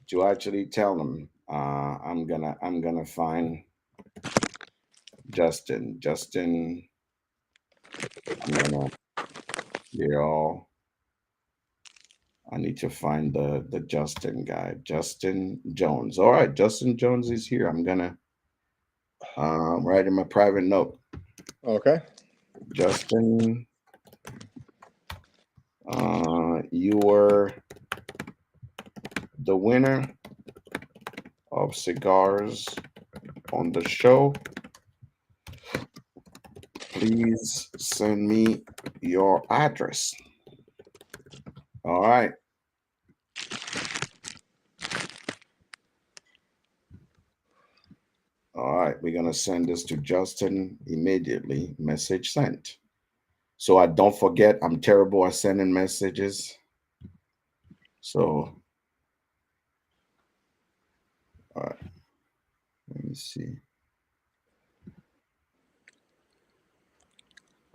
to actually tell him. I'm gonna find Justin. Justin. I'm gonna clear all. I need to find the Justin guy. Justin Jones. All right, Justin Jones is here. I'm gonna write him a private note. Okay. Justin, you were the winner of cigars on the show. Please send me your address. All right. All right. We're going to send this to Justin immediately. Message sent. So I don't forget, I'm terrible at sending messages. So, all right. Let me see.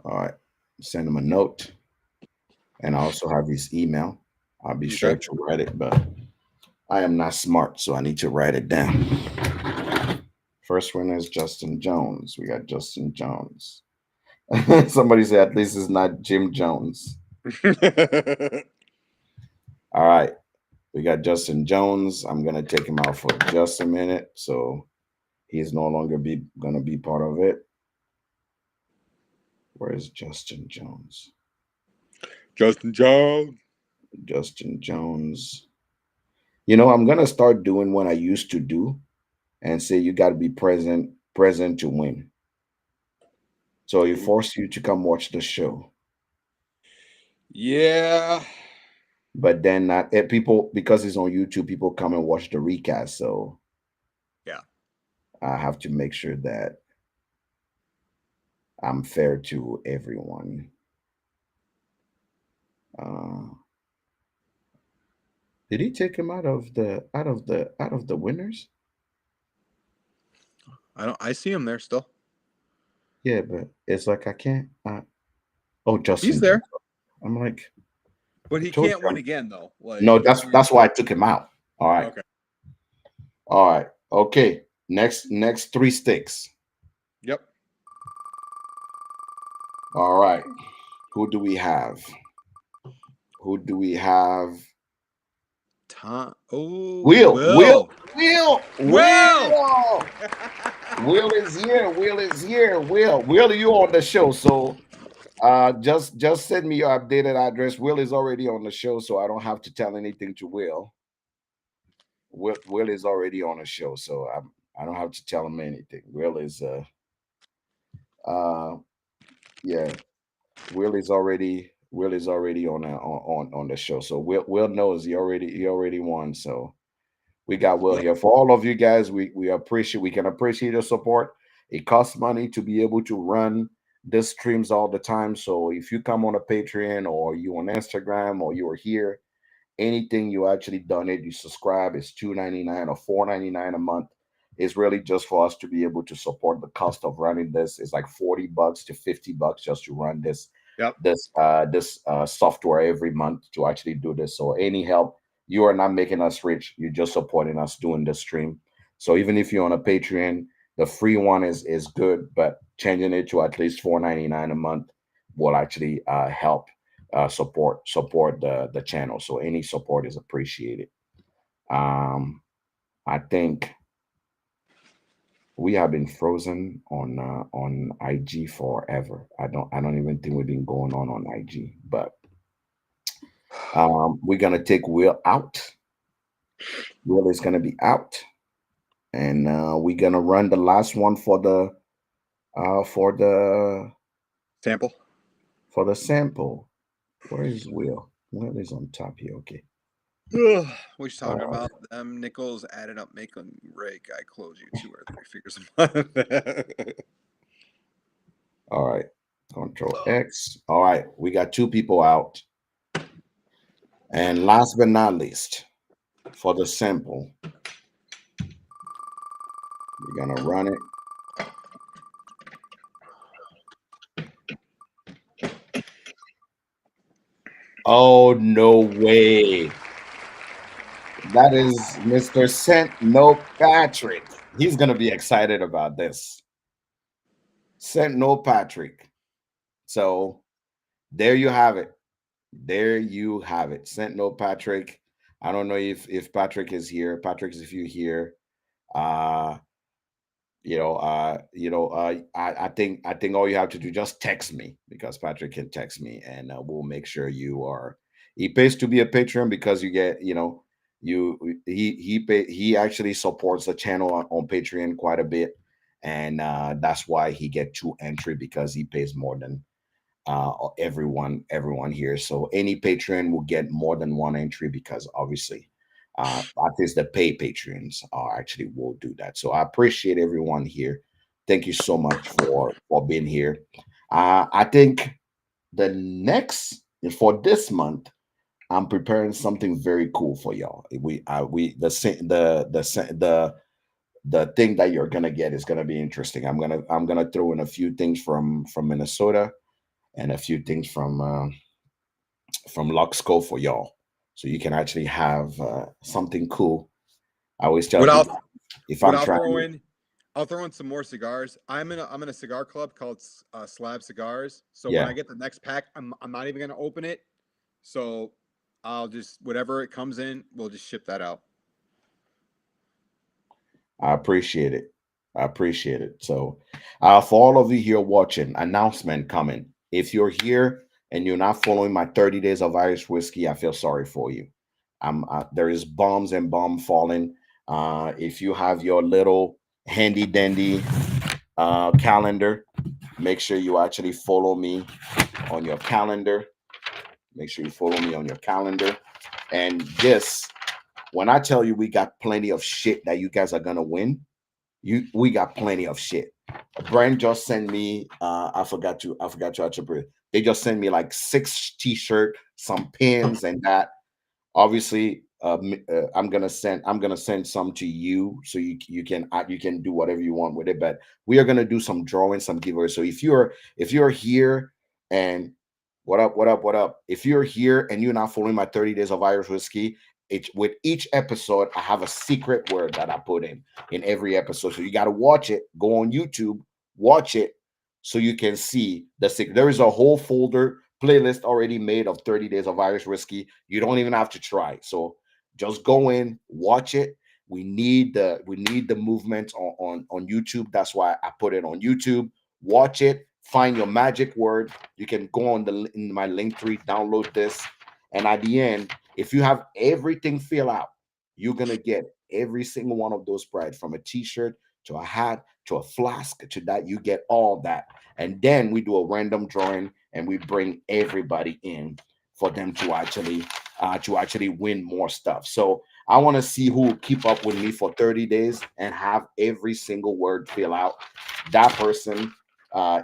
All right. Send him a note. And I also have his email. I'll be sure Okay. to write it, but I am not smart, so I need to write it down. First winner is Justin Jones. We got Justin Jones. Somebody said at least it's not Jim Jones. All right. We got Justin Jones. I'm gonna take him out for just a minute, so he's no longer be gonna be part of it. Where is Justin Jones? Justin Jones. Justin Jones. I'm gonna start doing what I used to do and say you got to be present to win. So he forced you to come watch the show, Yeah. but then not people because it's on YouTube. People come and watch the recast, so Yeah. I have to make sure that I'm fair to everyone. Uh, did he take him out of the winners? I see him there still. Yeah, but it's like I can't. Oh, He's Justin Jones. there, I'm like, but I he told can't you. win again though. Like No, he that's can't. that's why I took him out. All right, Okay. all right, okay. Next three sticks. Yep. All right. Who do we have? Who do we have? Tom. Oh, Will, Will, Will. Will, Will. Will. Will is here. Will is here. Will, you on the show? So, just send me your updated address. Will is already on the show, so I don't have to tell anything to Will. Will is already on the show, so I don't have to tell him anything. Uh, yeah, Will is already on the show. So Will knows he already won. So we got Will Yep. here. For all of you guys, we can appreciate your support. It costs money to be able to run the streams all the time. So if you come on a Patreon or you on Instagram or you are here, anything you actually donate, you subscribe, it's $2.99 or $4.99 a month. It's really just for us to be able to support the cost of running this. It's like $40 to $50 just to run this Yep. this this software every month to actually do this. So any help, you are not making us rich. You're just supporting us doing the stream. So even if you're on a Patreon, the free one is good, but changing it to at least $4.99 a month will actually help. support the channel. So any support is appreciated. Um, I think we have been frozen on IG forever. I don't even think we've been going on IG, but we're gonna take Will out. Will is gonna be out, and we're gonna run the last one for the uh for the Sample. for the sample. Where is Will? Will is on top here. Okay. Ugh, we just talking All about right. them nickels added up, making Ray guy close you 2 or 3 figures a month. All right. Control X. All right. We got two people out. And last but not least, for the sample, we're gonna run it. Oh no way. That is Mr. Sent No Patrick. He's gonna be excited about this. Sent No Patrick. So there you have it. There you have it. Sent No Patrick. I don't know if Patrick is here. Patrick, if you're here, uh I think all you have to do just text me because Patrick can text me and we'll make sure you are. He pays to be a patron because you get you he actually supports the channel on Patreon quite a bit, and that's why he get two entry because he pays more than everyone here. So any patron will get more than one entry because obviously at least the pay patrons are actually will do that. So I appreciate everyone here. Thank you so much for being here. I think the next for this month I'm preparing something very cool for y'all. We the thing that you're gonna get is gonna be interesting. I'm gonna throw in a few things from Minnesota and a few things from Luxco for y'all, so you can actually have something cool. I always tell what people I'll if what I'm I'll trying throw to, in, I'll throw in some more cigars. I'm in a cigar club called Slab Cigars. So when yeah, I get the next pack, I'm not even gonna open it. So I'll just whatever it comes in, we'll just ship that out. I appreciate it. I appreciate it. So, for all of you here watching, announcement coming. If you're here and you're not following my 30 days of Irish whiskey, I feel sorry for you. There is bombs and bomb falling. If you have your little handy dandy calendar, make sure you actually follow me on your calendar. Make sure you follow me on your calendar. And this, when I tell you we got plenty of shit that you guys are gonna win, we got plenty of shit. Brand just sent me I forgot to attribute. They just sent me like six t-shirt, some pins and that. Obviously I'm gonna send some to you so you can do whatever you want with it, but we are gonna do some drawing, some giveaways. So if you're here and what up, if you're here and you're not following my 30 days of Irish whiskey, with each episode I have a secret word that I put in every episode, so you got to watch it, go on YouTube, watch it, so you can see the secret. There is a whole folder playlist already made of 30 days of Irish whiskey. You don't even have to try. So just go in, watch it. We need the movement on YouTube. That's why I put it on YouTube. Watch it. Find your magic word. You can go on in my link tree, download this, and at the end, if you have everything fill out, you're gonna get every single one of those prize, from a T-shirt to a hat to a flask to that. You get all that, and then we do a random drawing and we bring everybody in for them to actually win more stuff. So I want to see who will keep up with me for 30 days and have every single word fill out. That person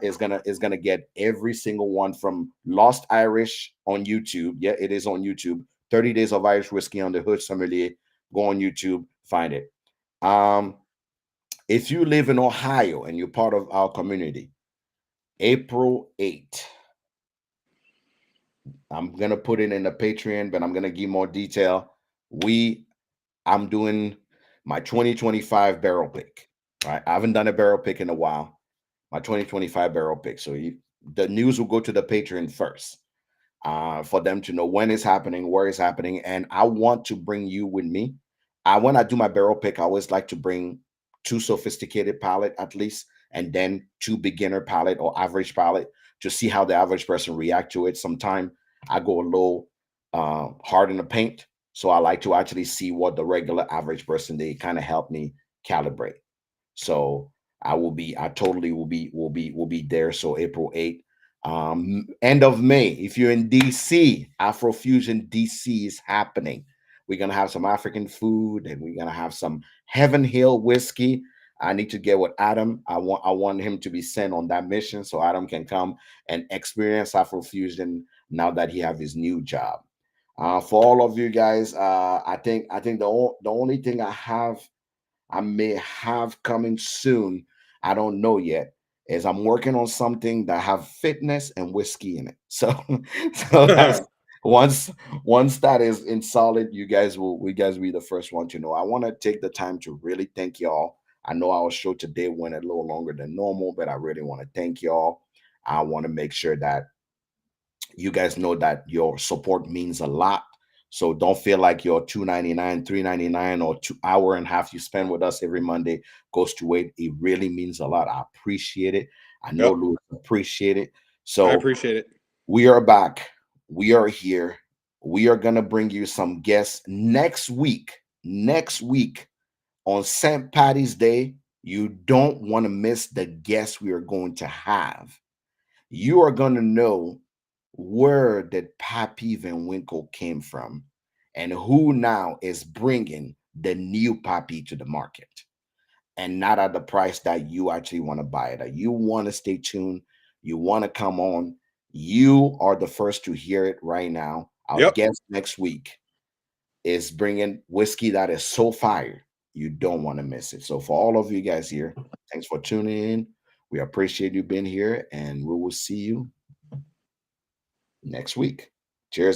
is gonna get every single one from Lost Irish on YouTube. Yeah, it is on YouTube. 30 days of Irish whiskey on the hood sommelier. Go on YouTube, find it. Um, if you live in Ohio and you're part of our community, April 8th, I'm gonna put it in the Patreon, but I'm gonna give more detail. I'm doing my 2025 barrel pick. Right, I haven't done a barrel pick in a while. My 2025 barrel pick. So the news will go to the Patreon first. for them to know when it's happening, where it's happening. And I want to bring you with me. When I do my barrel pick, I always like to bring two sophisticated palate at least, and then two beginner palate or average palate to see how the average person react to it. Sometime I go a little hard in the paint, so I like to actually see what the regular average person, they kind of help me calibrate. So I totally will be there. So April 8th, end of May. If you're in DC, Afrofusion DC is happening. We're gonna have some African food, and we're gonna have some Heaven Hill whiskey. I need to get with Adam. I want him to be sent on that mission so Adam can come and experience Afrofusion now that he have his new job. For all of you guys, I think the only thing I may have coming soon, I don't know yet, is I'm working on something that have fitness and whiskey in it. So so that's once once that is in solid, you guys will be the first one to know. I want to take the time to really thank y'all. I know our show today went a little longer than normal, but I really want to thank y'all. I want to make sure that you guys know that your support means a lot. So don't feel like your 2.99, 3.99, or 2 hour and a half you spend with us every Monday goes to wait. It really means a lot. I appreciate it. I know Yep. Louis appreciate it. I So appreciate it. we are back. We are here. We are gonna bring you some guests next week. Next week on St. Patty's Day. You don't want to miss the guests we are going to have. You are going to know where did Pappy Van Winkle came from and who now is bringing the new Pappy to the market, and not at the price that you actually want to buy it at. You want to stay tuned. You want to come on. You are the first to hear it right now. Our Yep. guest next week is bringing whiskey that is so fire. You don't want to miss it. So, for all of you guys here, thanks for tuning in. We appreciate you being here, and we will see you next week. Cheers.